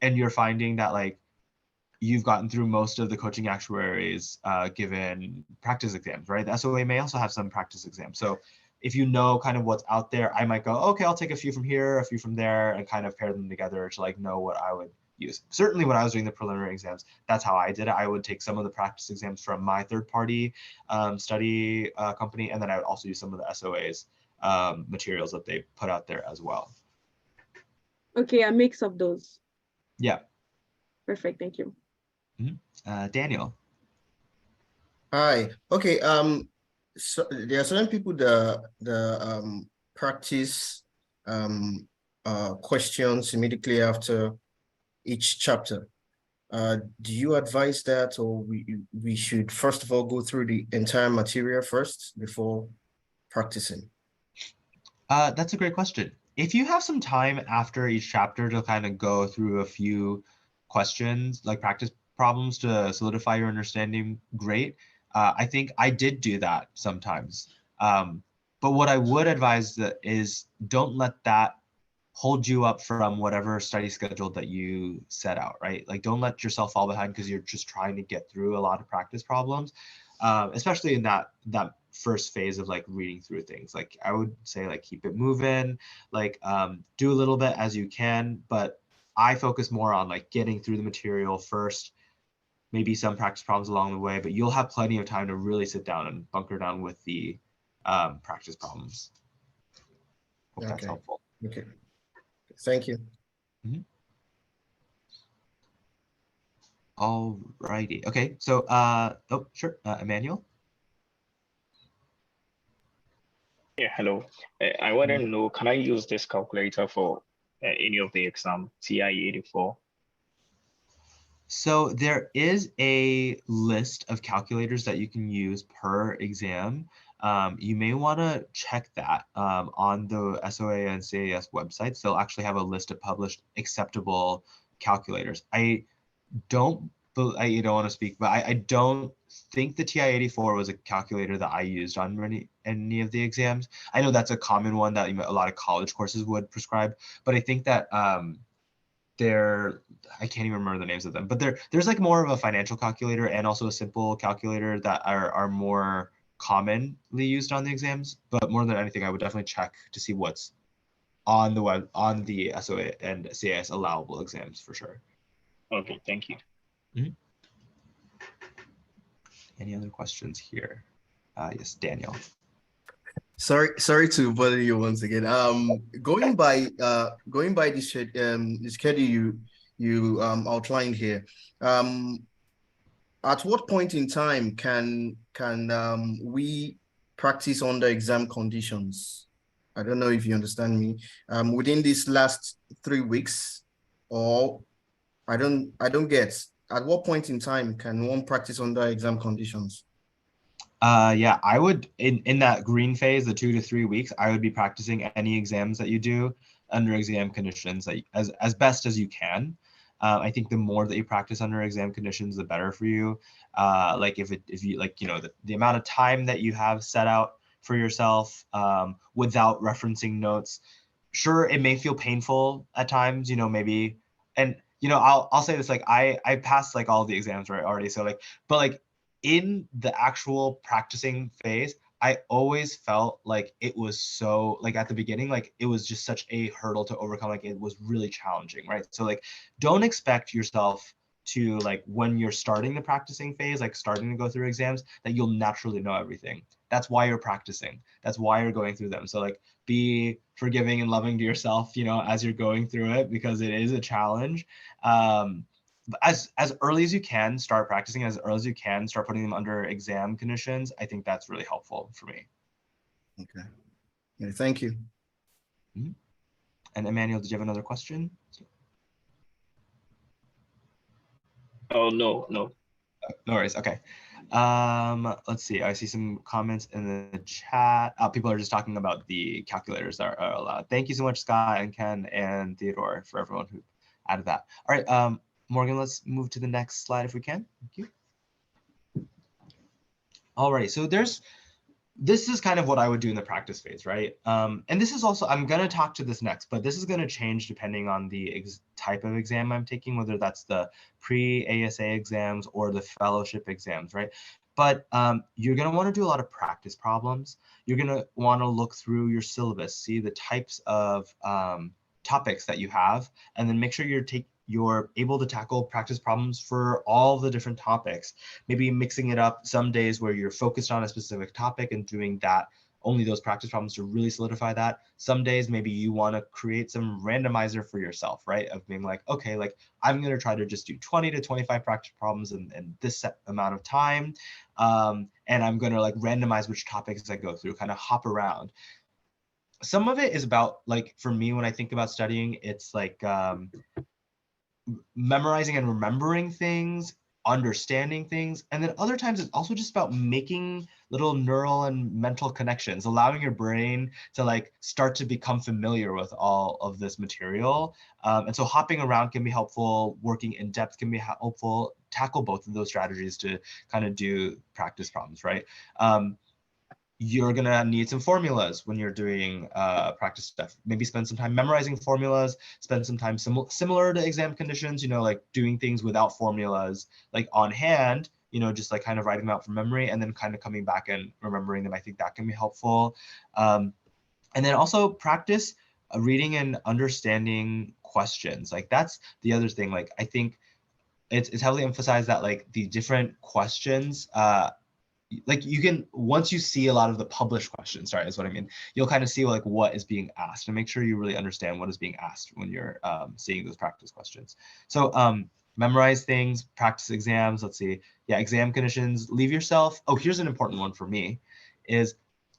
and you're finding that like you've gotten through most of the coaching actuaries given practice exams, right? The SOA may also have some practice exams. So if you know kind of what's out there, I might go, okay, I'll take a few from here, a few from there, and kind of pair them together to like know what I would use. Certainly when I was doing the preliminary exams, that's how I did it. I would take some of the practice exams from my third-party study company, and then I would also use some of the SOA's materials that they put out there as well. Okay, a mix of those. Yeah. Perfect, thank you. Daniel. Hi. Okay. So there are certain people that practice questions immediately after each chapter. Do you advise that, or we should first of all go through the entire material first before practicing? That's a great question. If you have some time after each chapter to kind of go through a few questions, like practice problems to solidify your understanding, great. I think I did do that sometimes. But what I would advise is don't let that hold you up from whatever study schedule that you set out, right? Like don't let yourself fall behind because you're just trying to get through a lot of practice problems, especially in that first phase of like reading through things. Like I would say like keep it moving, like do a little bit as you can, but I focus more on like getting through the material first, maybe some practice problems along the way, but you'll have plenty of time to really sit down and bunker down with the practice problems. Hope that's helpful. Okay. Thank you. All righty. Okay. So, oh, sure. Emmanuel. Yeah, hello. I want to know, can I use this calculator for any of the exam, TI-84? So there is a list of calculators that you can use per exam. You may want to check that on the SOA and CAS websites. They'll actually have a list of published acceptable calculators. I don't want to speak, but I don't think the TI-84 was a calculator that I used on any of the exams. I know that's a common one that a lot of college courses would prescribe, but I think that I can't even remember the names of them, but there's like more of a financial calculator and also a simple calculator that are more commonly used on the exams. But more than anything, I would definitely check to see what's on the web, on the SOA and CAS allowable exams for sure. Okay, thank you. Any other questions here? Yes, Daniel. Sorry to bother you once again. Going by the schedule you outlined here, at what point in time can we practice under exam conditions? I don't know if you understand me. Within these last 3 weeks, or I don't get. At what point in time can one practice under exam conditions? Yeah, I would in that green phase, the 2 to 3 weeks, I would be practicing any exams that you do under exam conditions as best as you can. I think the more that you practice under exam conditions, the better for you. Like if you like, the amount of time that you have set out for yourself without referencing notes, sure, it may feel painful at times, maybe, and I'll say this, like I passed like all the exams right already, so like, but like in the actual practicing phase, I always felt like it was so, like at the beginning, like it was just such a hurdle to overcome. Like it was really challenging, right? So like, don't expect yourself to like when you're starting the practicing phase, like starting to go through exams, that you'll naturally know everything. That's why you're practicing. That's why you're going through them. So like be forgiving and loving to yourself, you know, as you're going through it, because it is a challenge. As early as you can, start practicing. As early as you can, start putting them under exam conditions. I think that's really helpful for me. Okay. Yeah, thank you. And Emmanuel, did you have another question? Oh, no. No worries. Okay. Let's see. I see some comments in the chat. People are just talking about the calculators that are allowed. Thank you so much, Scott and Ken and Theodore, for everyone who added that. All right, Morgan, let's move to the next slide if we can. Thank you. All right. So this is kind of what I would do in the practice phase, right? And this is also, I'm going to talk to this next, but this is going to change depending on the type of exam I'm taking, whether that's the pre-ASA exams or the fellowship exams, right? But you're going to want to do a lot of practice problems. You're going to want to look through your syllabus, see the types of topics that you have, and then make sure you're able to tackle practice problems for all the different topics, maybe mixing it up some days where you're focused on a specific topic and doing that, only those practice problems to really solidify that. Some days, maybe you want to create some randomizer for yourself, right? Of being like, okay, like I'm going to try to just do 20 to 25 practice problems in this set amount of time. And I'm going to like randomize which topics I go through, kind of hop around. Some of it is about, like, for me, when I think about studying, it's like, memorizing and remembering things, understanding things. And then other times it's also just about making little neural and mental connections, allowing your brain to like start to become familiar with all of this material. And so hopping around can be helpful, working in depth can be helpful, tackle both of those strategies to kind of do practice problems, right? You're going to need some formulas when you're doing practice stuff. Maybe spend some time memorizing formulas, spend some time similar to exam conditions, you know, like doing things without formulas, like on hand, you know, just like kind of writing them out from memory and then kind of coming back and remembering them. I think that can be helpful. And then also practice reading and understanding questions. Like that's the other thing. Like I think it's heavily emphasized that like the different questions, like you can, once you see a lot of the published questions, sorry, is what I mean, you'll kind of see like what is being asked and make sure you really understand what is being asked when you're seeing those practice questions. So memorize things, practice exams. Let's see. Yeah, exam conditions, leave yourself. Oh, here's an important one for me is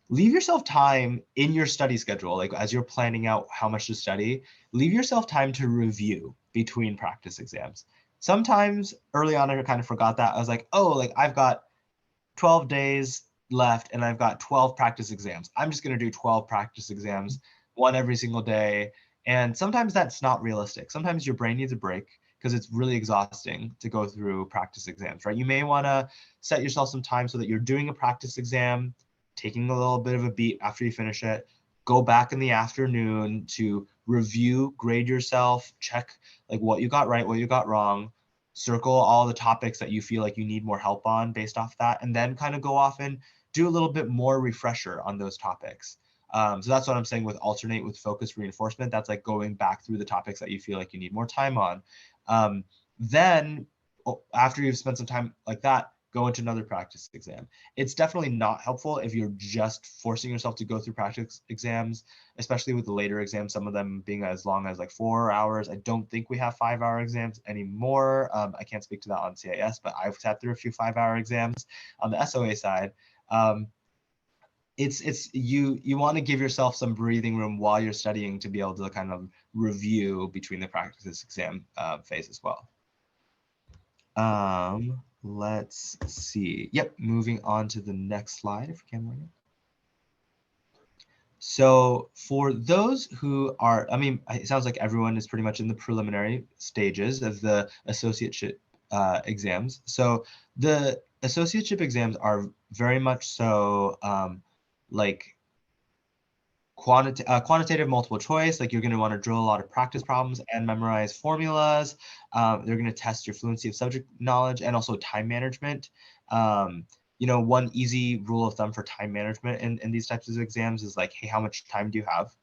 leave yourself time in your study schedule. Like as you're planning out how much to study, leave yourself time to review between practice exams. Sometimes early on, I kind of forgot that. I was like, oh, like I've got 12 days left and I've got 12 practice exams. I'm just going to do 12 practice exams, one every single day. And sometimes that's not realistic. Sometimes your brain needs a break because it's really exhausting to go through practice exams, right? You may want to set yourself some time so that you're doing a practice exam, taking a little bit of a beat after you finish it, go back in the afternoon to review, grade yourself, check like what you got right, what you got wrong, circle all the topics that you feel like you need more help on based off that, and then kind of go off and do a little bit more refresher on those topics. So that's what I'm saying with alternate with focus reinforcement. That's like going back through the topics that you feel like you need more time on. Then after you've spent some time like that, go into another practice exam. It's definitely not helpful if you're just forcing yourself to go through practice exams, especially with the later exams, some of them being as long as like 4 hours. I don't think we have 5-hour exams anymore. I can't speak to that on CIS, but I've sat through a few 5-hour exams on the SOA side. You want to give yourself some breathing room while you're studying to be able to kind of review between the practice exam phase as well. Let's see. Yep, moving on to the next slide if we can, Morgan. So for those who are, I mean, it sounds like everyone is pretty much in the preliminary stages of the associateship exams. So the associateship exams are very much so like quantitative multiple choice. Like you're going to want to drill a lot of practice problems and memorize formulas. They're going to test your fluency of subject knowledge and also time management. You know, one easy rule of thumb for time management in these types of exams is like, hey, how much time do you have?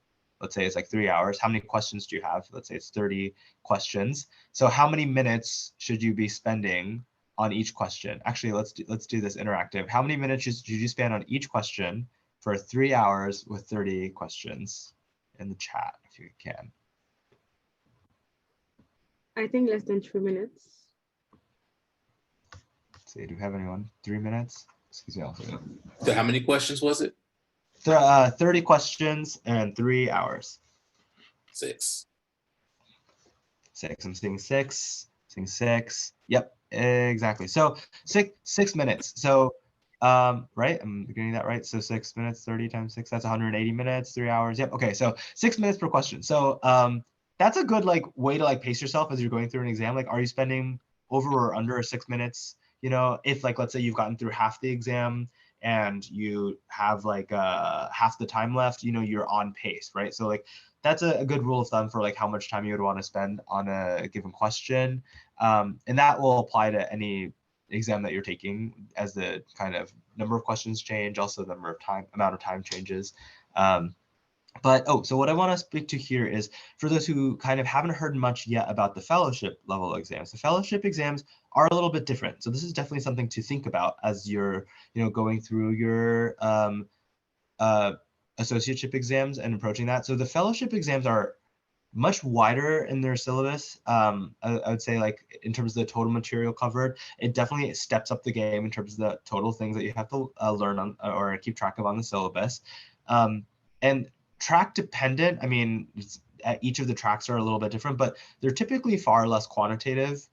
let's say it's like 3 hours. How many questions do you have? Let's say it's 30 questions. So how many minutes should you be spending on each question? Actually, let's do this interactive. How many minutes should you spend on each question for 3 hours with 30 questions in the chat, if you can? I think less than 3 minutes. Let's see, do we have anyone? 3 minutes? Excuse me. So how many questions was it? 30 questions and 3 hours. 6. 6. I'm seeing 6. Seeing 6. Yep, exactly. So 6 minutes. So right, I'm getting that right. So 6 minutes, 30 times 6, that's 180 minutes, 3 hours. Yep. Okay, so 6 minutes per question. So that's a good like way to like pace yourself as you're going through an exam. Like, are you spending over or under 6 minutes? You know, if like, let's say you've gotten through half the exam and you have like half the time left, you know, you're on pace, right? So like, that's a good rule of thumb for like how much time you would want to spend on a given question. And that will apply to any exam that you're taking as the kind of number of questions change, also the amount of time changes. So what I want to speak to here is for those who kind of haven't heard much yet about the fellowship level exams. The fellowship exams are a little bit different. So this is definitely something to think about as you're, you know, going through your associateship exams and approaching that. So the fellowship exams are much wider in their syllabus. I would say like in terms of the total material covered, it definitely steps up the game in terms of the total things that you have to learn on or keep track of on the syllabus. And track dependent, I mean, each of the tracks are a little bit different, but they're typically far less quantitative.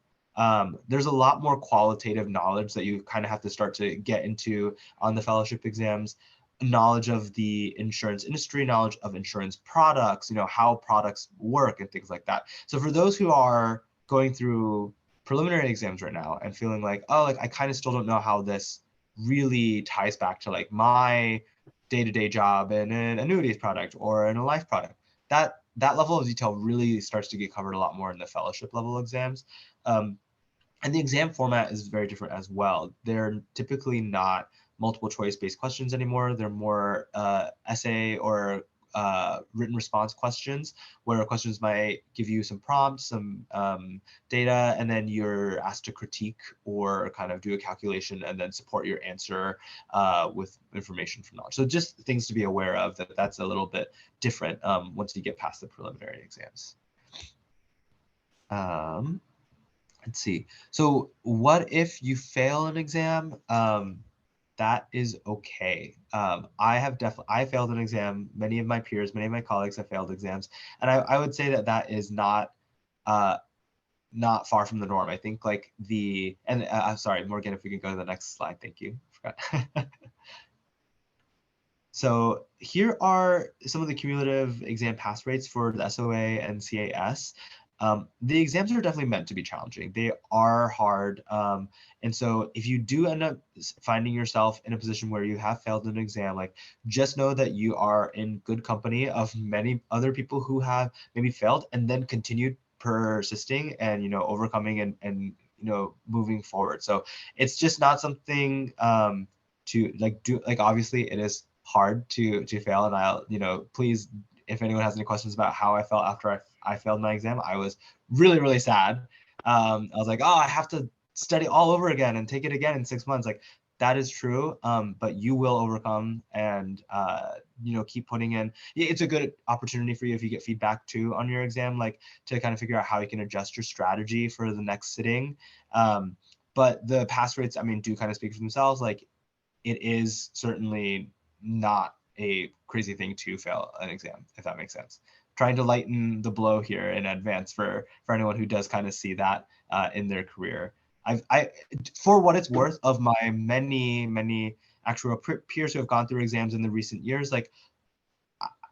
There's a lot more qualitative knowledge that you kind of have to start to get into on the fellowship exams. Knowledge of the insurance industry, knowledge of insurance products, you know, how products work and things like that. So for those who are going through preliminary exams right now and feeling like, oh, like I kind of still don't know how this really ties back to like my day-to-day job in an annuities product or in a life product, that level of detail really starts to get covered a lot more in the fellowship level exams. And the exam format is very different as well. They're typically not multiple choice based questions anymore. They're more essay or written response questions, where questions might give you some prompts, some data, and then you're asked to critique or kind of do a calculation and then support your answer with information from knowledge. So just things to be aware of, that's a little bit different once you get past the preliminary exams. Let's see. So what if you fail an exam? That is okay. I failed an exam. Many of my peers, many of my colleagues have failed exams. And I would say that is not far from the norm. I think like I'm sorry, Morgan, if we could go to the next slide. Thank you. I forgot. So here are some of the cumulative exam pass rates for the SOA and CAS. The exams are definitely meant to be challenging. They are hard. And so if you do end up finding yourself in a position where you have failed an exam, like just know that you are in good company of many other people who have maybe failed and then continued persisting and, you know, overcoming and you know, moving forward. So it's just not something to like do, like obviously it is hard to fail. And I'll, you know, please, if anyone has any questions about how I felt after I failed my exam, I was really, really sad. I was like, oh, I have to study all over again and take it again in 6 months. Like that is true, but you will overcome and, you know, keep putting in. It's a good opportunity for you if you get feedback too on your exam, like to kind of figure out how you can adjust your strategy for the next sitting. But the pass rates, I mean, do kind of speak for themselves. Like it is certainly not a crazy thing to fail an exam, if that makes sense. Trying to lighten the blow here in advance for anyone who does kind of see that in their career. For what it's worth, of my many actual peers who have gone through exams in the recent years, like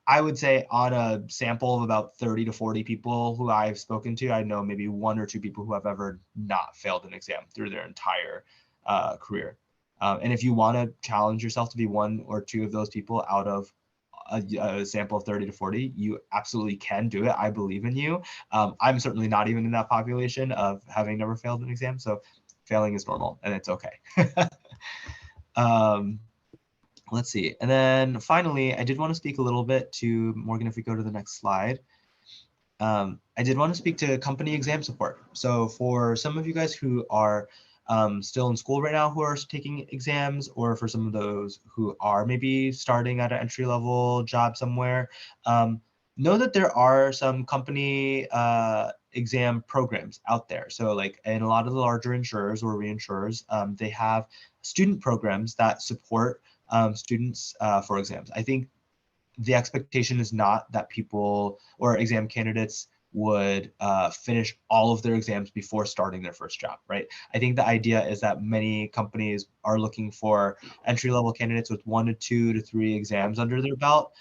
I would say on a sample of about 30 to 40 people who I've spoken to, I know maybe 1 or 2 people who have ever not failed an exam through their entire career. And if you want to challenge yourself to be 1 or 2 of those people out of a sample of 30 to 40, you absolutely can do it. I believe in you. I'm certainly not even in that population of having never failed an exam. So failing is normal and it's okay. let's see. And then finally, I did want to speak a little bit to Morgan, if we go to the next slide. I did want to speak to company exam support. So for some of you guys who are still in school right now who are taking exams, or for some of those who are maybe starting at an entry-level job somewhere, know that there are some company exam programs out there. So like in a lot of the larger insurers or reinsurers, they have student programs that support students for exams. I think the expectation is not that people or exam candidates would finish all of their exams before starting their first job, right? I think the idea is that many companies are looking for entry-level candidates with 1 to 2 to 3 exams under their belt,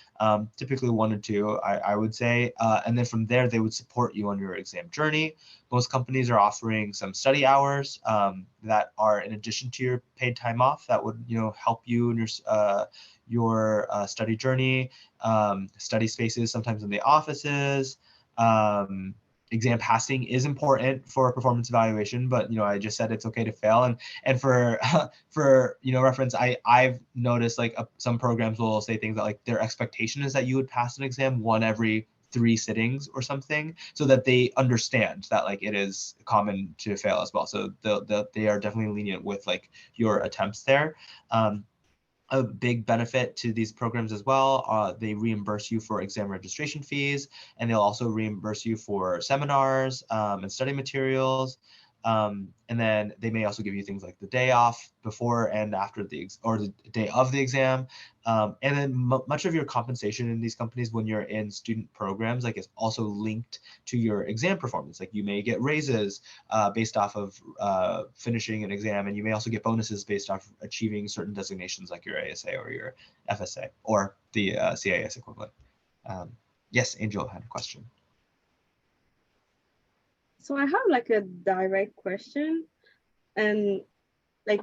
typically 1 to 2, I would say. And then from there, they would support you on your exam journey. Most companies are offering some study hours that are in addition to your paid time off that would, help you in your study journey, study spaces, sometimes in the offices. Exam passing is important for performance evaluation, but I just said it's okay to fail. And for for reference, I've noticed like some programs will say things that like their expectation is that you would pass an exam 1 every 3 sittings or something, so that they understand that like it is common to fail as well. So they are definitely lenient with like your attempts there. A big benefit to these programs as well, they reimburse you for exam registration fees, and they'll also reimburse you for seminars and study materials. And then they may also give you things like the day off before and after the day of the exam. And then much of your compensation in these companies when you're in student programs like is also linked to your exam performance. Like you may get raises based off of finishing an exam, and you may also get bonuses based off achieving certain designations like your ASA or your FSA or the CIS equivalent. Yes, Angel had a question. So I have like a direct question, and like,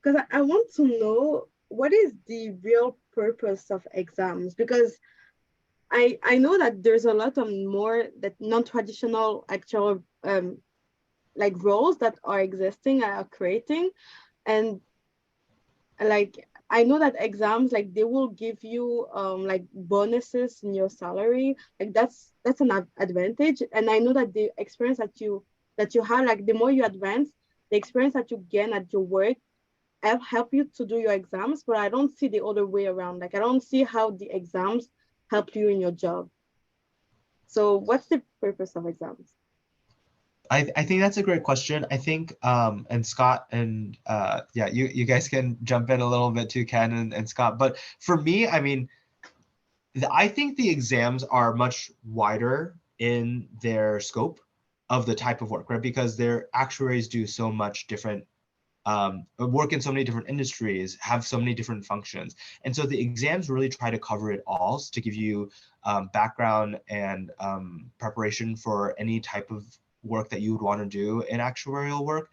because I want to know what is the real purpose of exams, because I know that there's a lot of more that non-traditional actual like roles that are existing, are creating, and like I know that exams like they will give you like bonuses in your salary, like that's an advantage. And I know that the experience that you have, like the more you advance, the experience that you gain at your work help you to do your exams. But I don't see the other way around. Like I don't see how the exams help you in your job. So what's the purpose of exams? I think that's a great question. I think and Scott and yeah, you guys can jump in a little bit too, Ken and Scott. But for me, I mean, I think the exams are much wider in their scope of the type of work, right? Because their actuaries do so much different work in so many different industries, have so many different functions. And so the exams really try to cover it all to give you background and preparation for any type of work that you would want to do in actuarial work.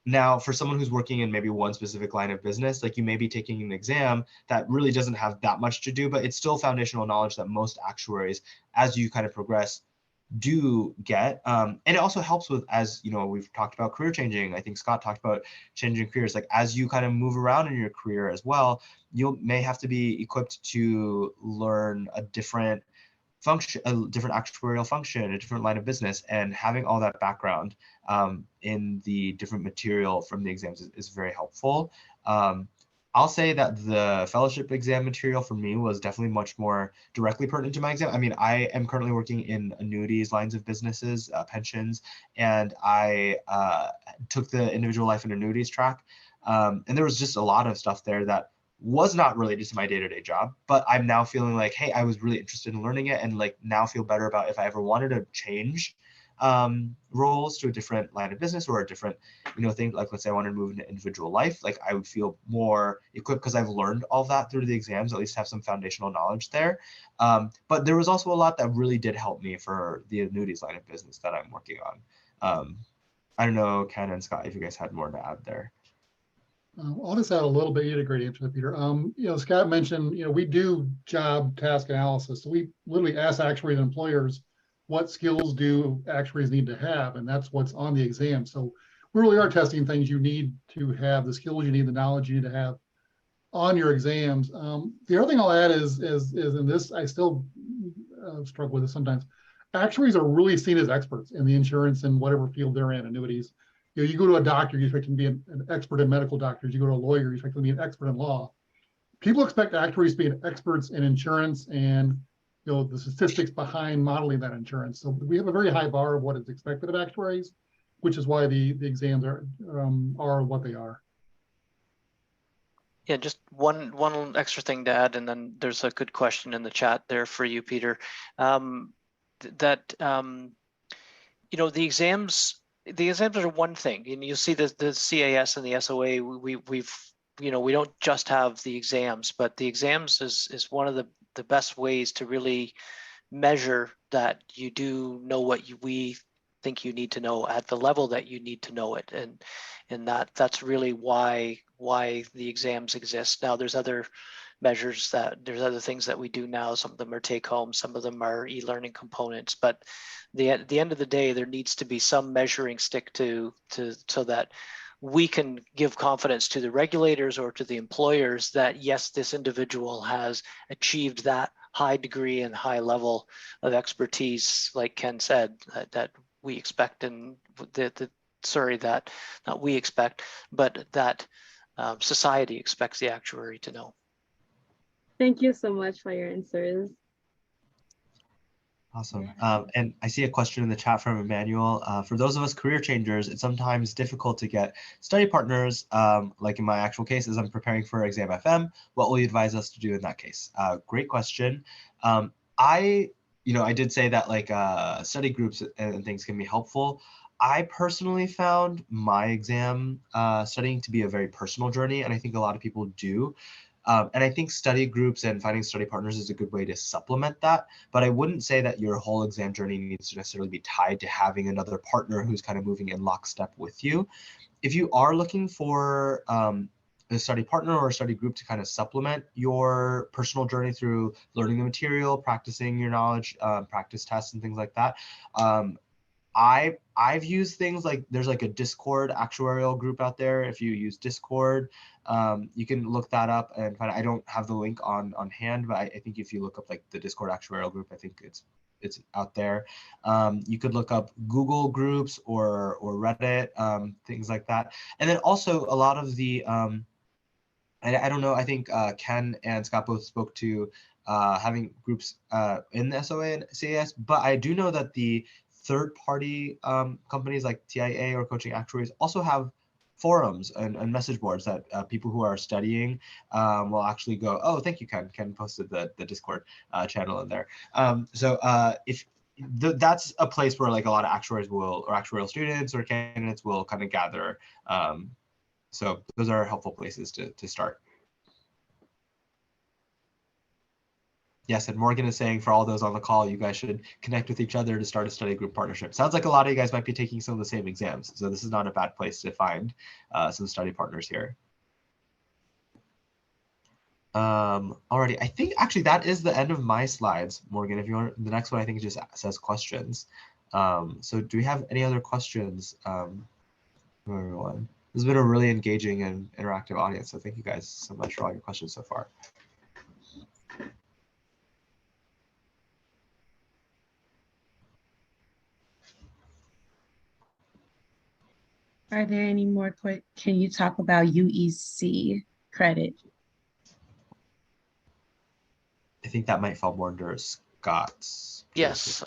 Now, for someone who's working in maybe one specific line of business, like you may be taking an exam that really doesn't have that much to do, but it's still foundational knowledge that most actuaries, as you kind of progress, do get. And it also helps with, as you know, we've talked about career changing. I think Scott talked about changing careers. Like as you kind of move around in your career as well, you may have to be equipped to learn a different function, a different actuarial function, a different line of business, and having all that background in the different material from the exams is very helpful. I'll say that the fellowship exam material for me was definitely much more directly pertinent to my exam. I mean, I am currently working in annuities lines of businesses, pensions, and I took the individual life and annuities track. And there was just a lot of stuff there that was not related to my day-to-day job, but I'm now feeling like, hey, I was really interested in learning it, and like now feel better about if I ever wanted to change roles to a different line of business or a different, thing, like let's say I wanted to move into individual life, like I would feel more equipped because I've learned all of that through the exams, at least have some foundational knowledge there. But there was also a lot that really did help me for the annuities line of business that I'm working on. I don't know, Ken and Scott, if you guys had more to add there. I'll just add a little bit. You had a great answer, Peter. Scott mentioned, we do job task analysis. So we literally ask actuaries and employers, what skills do actuaries need to have? And that's what's on the exam. So we really are testing things you need to have, the skills you need, the knowledge you need to have on your exams. The other thing I'll add is in this, I still struggle with it sometimes. Actuaries are really seen as experts in the insurance and whatever field they're in, annuities. You know, you go to a doctor, you expect them to be an expert in medical doctors. You go to a lawyer, you expect them to be an expert in law. People expect actuaries to be experts in insurance and, you know, the statistics behind modeling that insurance. So we have a very high bar of what is expected of actuaries, which is why the exams are what they are. Yeah, just one extra thing to add, and then there's a good question in the chat there for you, Peter. You know, the exams are one thing, and you'll see the CAS and the SOA. We've you know, we don't just have the exams, but the exams is one of the best ways to really measure that you do know what we think you need to know at the level that you need to know it, and that's really why the exams exist. Now there's other measures there's other things that we do now. Some of them are take home, some of them are e-learning components, but at the end of the day, there needs to be some measuring stick to so that we can give confidence to the regulators or to the employers that yes, this individual has achieved that high degree and high level of expertise, like Ken said, that we expect, and that not we expect, but that society expects the actuary to know. Thank you so much for your answers. Awesome. And I see a question in the chat from Emmanuel. For those of us career changers, it's sometimes difficult to get study partners. Like in my actual case, as I'm preparing for Exam FM, what will you advise us to do in that case? Great question. I did say that like study groups and things can be helpful. I personally found my exam studying to be a very personal journey, and I think a lot of people do. And I think study groups and finding study partners is a good way to supplement that. But I wouldn't say that your whole exam journey needs to necessarily be tied to having another partner who's kind of moving in lockstep with you. If you are looking for a study partner or a study group to kind of supplement your personal journey through learning the material, practicing your knowledge, practice tests and things like that, I've used things like there's like a Discord actuarial group out there. If you use Discord, you can look that up and find. I don't have the link on hand, but I think if you look up like the Discord actuarial group, I think it's out there. You could look up Google groups or Reddit, things like that. And then also a lot of the I don't know. I think Ken and Scott both spoke to having groups in the SOA and CAS, but I do know that the third-party companies like TIA or Coaching Actuaries also have forums and message boards that people who are studying will actually go, oh, thank you, Ken. Ken posted the Discord channel in there. So if that's a place where like a lot of actuaries or actuarial students or candidates will kind of gather. So those are helpful places to start. Yes, and Morgan is saying for all those on the call, you guys should connect with each other to start a study group partnership. Sounds like a lot of you guys might be taking some of the same exams. So this is not a bad place to find some study partners here. Alrighty, I think actually that is the end of my slides, Morgan. If you want, the next one I think just says questions. So do we have any other questions from everyone? This has been a really engaging and interactive audience. So thank you guys so much for all your questions so far. Are there any more quick? Can you talk about UEC credit? I think that might fall more under Scott's. Yes.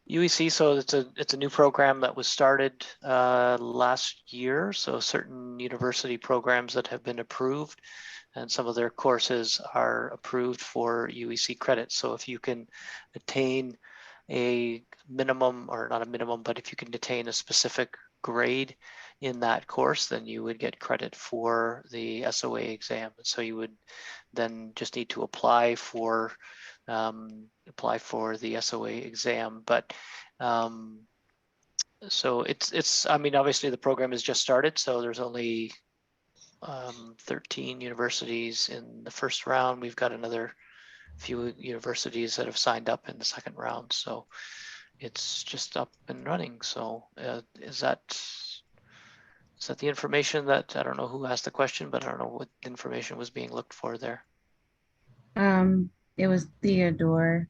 UEC, so it's a new program that was started last year. So certain university programs that have been approved, and some of their courses are approved for UEC credit. So if you can attain a minimum, or not a minimum, but if you can attain a specific grade in that course, then you would get credit for the SOA exam. So you would then just need to apply for the SOA exam. But so it's I mean, obviously the program has just started, so there's only 13 universities in the first round. We've got another few universities that have signed up in the second round, so it's just up and running. So is that Is that the information that, I don't know who asked the question, but I don't know what information was being looked for there. It was Theodore.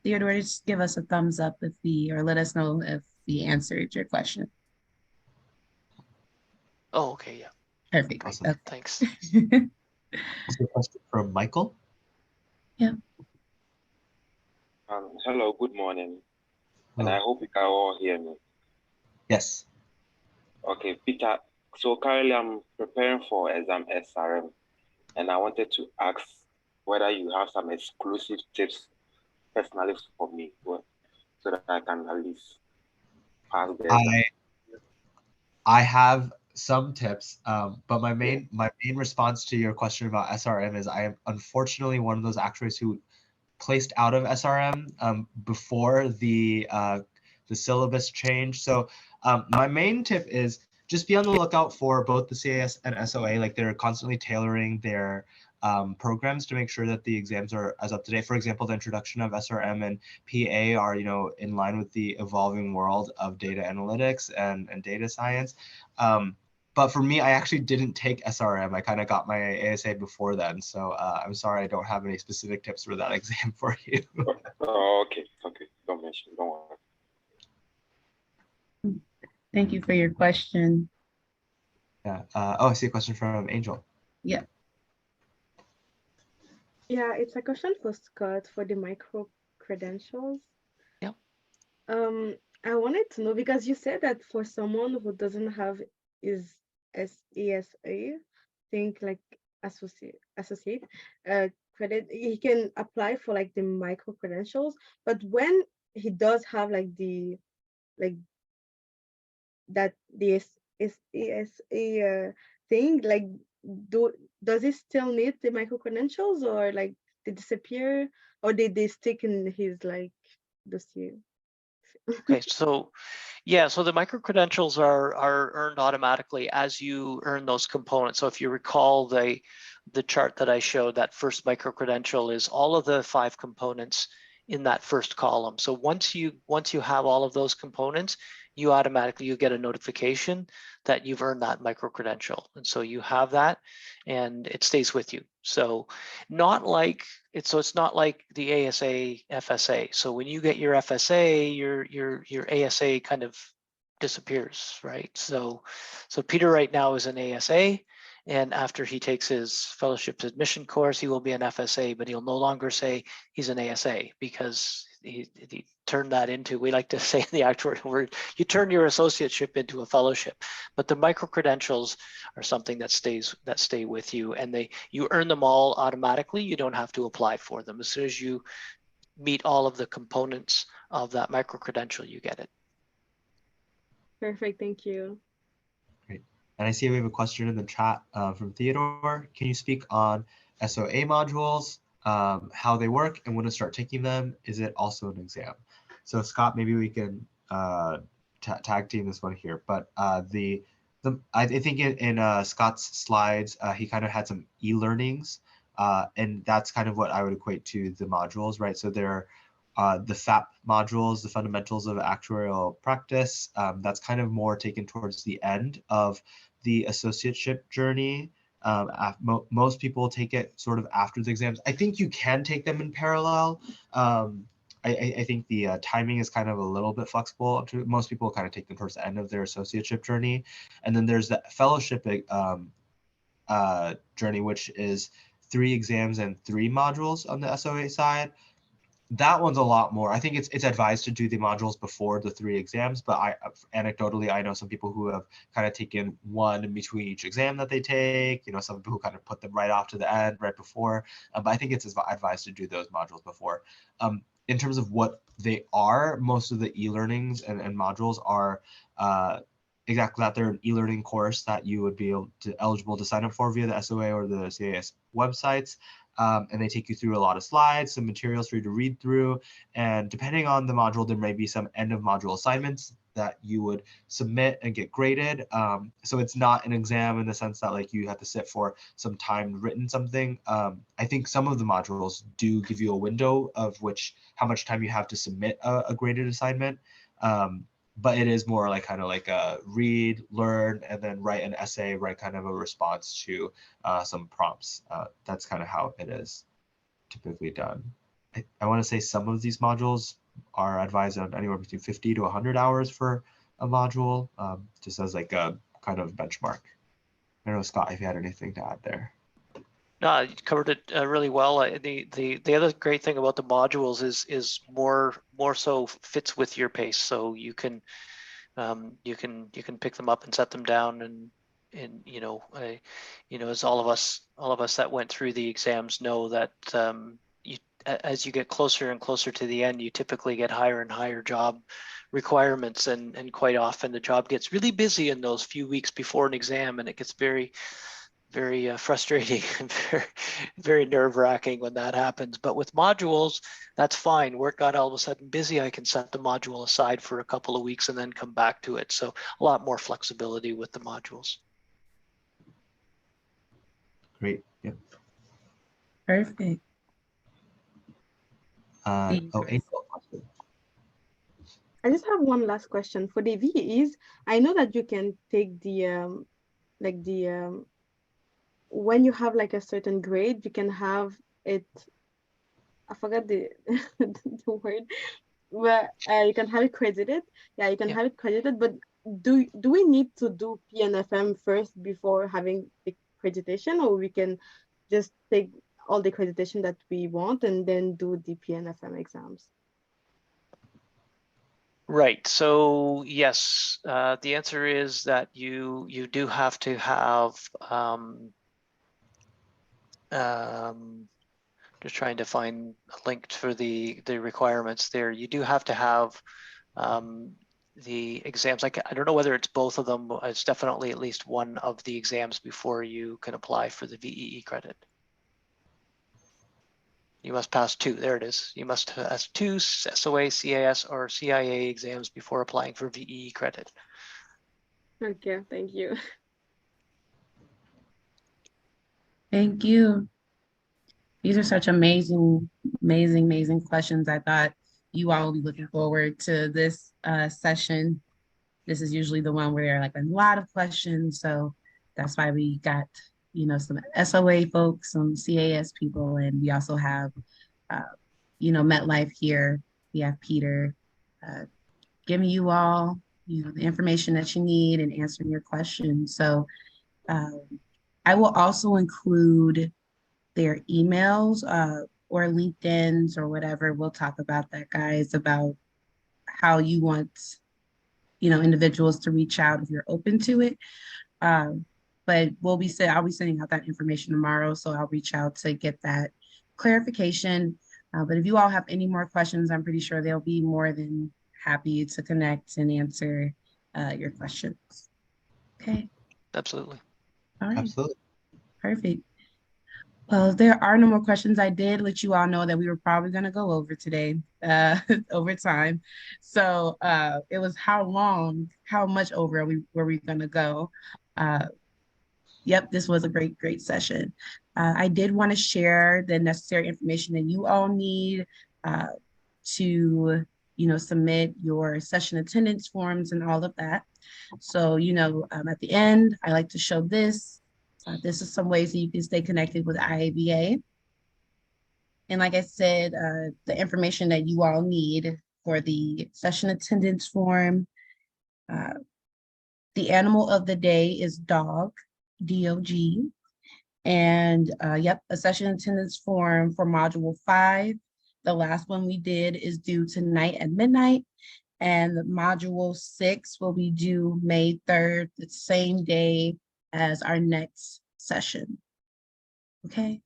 Theodore, just give us a thumbs up if or let us know if we answered your question. Oh, okay, yeah, Perfect. Awesome. Okay. thanks. Is there a question from Michael? Hello, good morning, and Hello. I hope you can all hear me. Yes. Okay, Peter, so currently I'm preparing for exam SRM, and I wanted to ask whether you have some exclusive tips personally for me, so that I can at least pass the exam. I have some tips, but my main response to your question about SRM is I am unfortunately one of those actuaries who placed out of SRM before the syllabus change. So my main tip is just be on the lookout for both the CAS and SOA. Like they're constantly tailoring their programs to make sure that the exams are as up to date. For example, the introduction of SRM and PA are, in line with the evolving world of data analytics and data science. But for me, I actually didn't take SRM. I kind of got my ASA before then. So I'm sorry, I don't have any specific tips for that exam for you. Oh, okay, don't mention, don't worry. Thank you for your question. Yeah. I see a question from Angel. Yeah. Yeah, it's a question for Scott for the micro credentials. Yep. I wanted to know because you said that for someone who doesn't have his ESA, think like associate credit, he can apply for like the micro credentials. But when he does have like the ESA thing, like does he still need the micro credentials, or like they disappear, or they stick in his like dossier? Okay, so yeah, so the micro credentials are earned automatically as you earn those components. So if you recall the chart that I showed, that first micro credential is all of the 5 components in that first column. So once you have all of those components, you get a notification that you've earned that micro credential, and so you have that, and it stays with you. So it's not like the ASA FSA. So when you get your FSA, your ASA kind of disappears, right? So Peter right now is an ASA, and after he takes his fellowship admission course, he will be an FSA, but he'll no longer say he's an ASA because he turned that into, we like to say in the actuarial word, you turn your associateship into a fellowship. But the micro credentials are something that stay with you, and you earn them all automatically. You don't have to apply for them. As soon as you meet all of the components of that micro credential, you get it. Perfect, thank you. Great. And I see we have a question in the chat from Theodore. Can you speak on SOA modules, how they work, and when to start taking them? Is it also an exam? So Scott, maybe we can tag team this one here. But I think in Scott's slides, he kind of had some e-learnings, and that's kind of what I would equate to the modules, right? So they're the FAP modules, the fundamentals of actuarial practice. That's kind of more taken towards the end of the associateship journey. Most people take it sort of after the exams. I think you can take them in parallel. I think the timing is kind of a little bit flexible. Most people kind of take them towards the end of their associateship journey. And then there's the fellowship journey, which is 3 exams and 3 modules on the SOA side. That one's a lot more. I think it's advised to do the modules before the 3 exams, but anecdotally, I know some people who have kind of taken one in between each exam that they take, some people who kind of put them right off to the end, right before, but I think it's advised to do those modules before. In terms of what they are, most of the e-learnings and modules are exactly that. They're an e-learning course that you would be eligible to sign up for via the SOA or the CAS websites. And they take you through a lot of slides, some materials for you to read through. And depending on the module, there may be some end of module assignments that you would submit and get graded. So it's not an exam in the sense that like you have to sit for some time written something. I think some of the modules do give you a window of how much time you have to submit a graded assignment. but it is more like kind of like a read, learn, and then write an essay, write kind of a response to some prompts. That's kind of how it is typically done. I want to say some of these modules are advised on anywhere between 50 to 100 hours for a module, just as like a kind of benchmark. I don't know, Scott, if you had anything to add there. No, you covered it really well. The other great thing about the modules is more so fits with your pace, so you can pick them up and set them down, and as all of us that went through the exams know that as you get closer and closer to the end, you typically get higher and higher job requirements, and quite often the job gets really busy in those few weeks before an exam, and it gets very frustrating and very nerve-wracking when that happens. But with modules, that's fine. Work got all of a sudden busy, I can set the module aside for a couple of weeks and then come back to it. So a lot more flexibility with the modules. Great. Yep. Perfect. Angel. I just have one last question for the VEs. I know that you can take the when you have like a certain grade, you can have it. I forgot the the word, but you can have it credited. Yeah, you can have it credited. But do we need to do PNFM first before having the accreditation, or we can just take all the accreditation that we want and then do the PNFM exams? Right. So yes, the answer is that you do have to have. Just trying to find a link for the requirements there. You do have to have the exams. I don't know whether it's both of them. It's definitely at least one of the exams before you can apply for the VEE credit. You must pass two. There it is. You must pass two SOA, CAS, or CIA exams before applying for VEE credit. Okay, thank you. Thank you. These are such amazing questions. I thought you all will be looking forward to this session. This is usually the one where there are like a lot of questions. So that's why we got, some SOA folks, some CAS people, and we also have, MetLife here. We have Peter giving you all, the information that you need and answering your questions. So I will also include their emails or LinkedIn's or whatever. We'll talk about that, guys, about how you want, individuals to reach out if you're open to it. But I'll be sending out that information tomorrow, so I'll reach out to get that clarification. But if you all have any more questions, I'm pretty sure they'll be more than happy to connect and answer your questions. Okay. Absolutely. All right. Absolutely. Perfect. Well, if there are no more questions, I did let you all know that we were probably going to go over today, over time. So it was how much over were we going to go? Yep, this was a great session. I did want to share the necessary information that you all need to, submit your session attendance forms and all of that. So, at the end, I like to show this. This is some ways that you can stay connected with IABA. And like I said, the information that you all need for the session attendance form, the animal of the day is dog, D-O-G. And a session attendance form for module 5. The last one we did is due tonight at midnight. And the module 6 will be due May 3rd, the same day as our next session. Okay.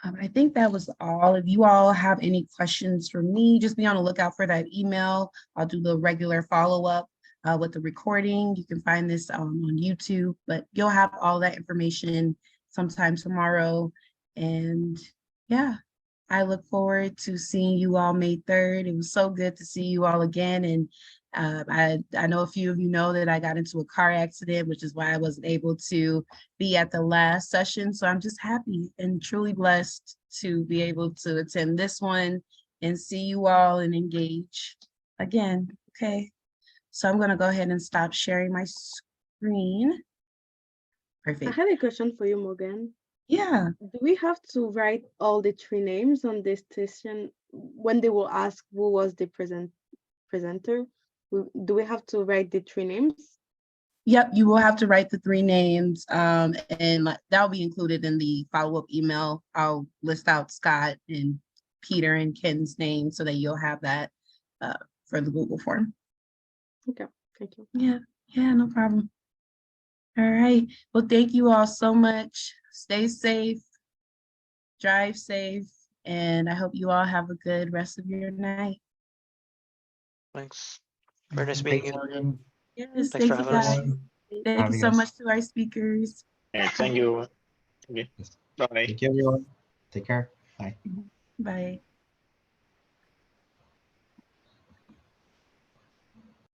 I think that was all. If you all have any questions for me, just be on the lookout for that email. I'll do the regular follow-up with the recording. You can find this on YouTube, but you'll have all that information sometime tomorrow. And yeah, I look forward to seeing you all May 3rd. It was so good to see you all again. And I know a few of you know that I got into a car accident, which is why I wasn't able to be at the last session. So I'm just happy and truly blessed to be able to attend this one and see you all and engage again. Okay, so I'm gonna go ahead and stop sharing my screen. I Perfect. had a question for you, Morgan. Yeah, Do we have to write all the 3 names on this station when they will ask who was the presenter? Do we have to write the 3 names? yep, you will have to write the 3 names, and that'll be included in the follow-up email. I'll list out Scott and Peter and Ken's names so that you'll have that for the Google form. Okay, thank you. Yeah, no problem. All right, well, thank you all so much. Stay safe, drive safe, and I hope you all have a good rest of your night. Thanks. Very nice meeting you. Morgan. Yes, Thanks thank for you having us. guys. Thank Have you you so guys. much to our speakers. Thank you. Okay. Bye. Thank you, everyone. Take care. Bye. Bye.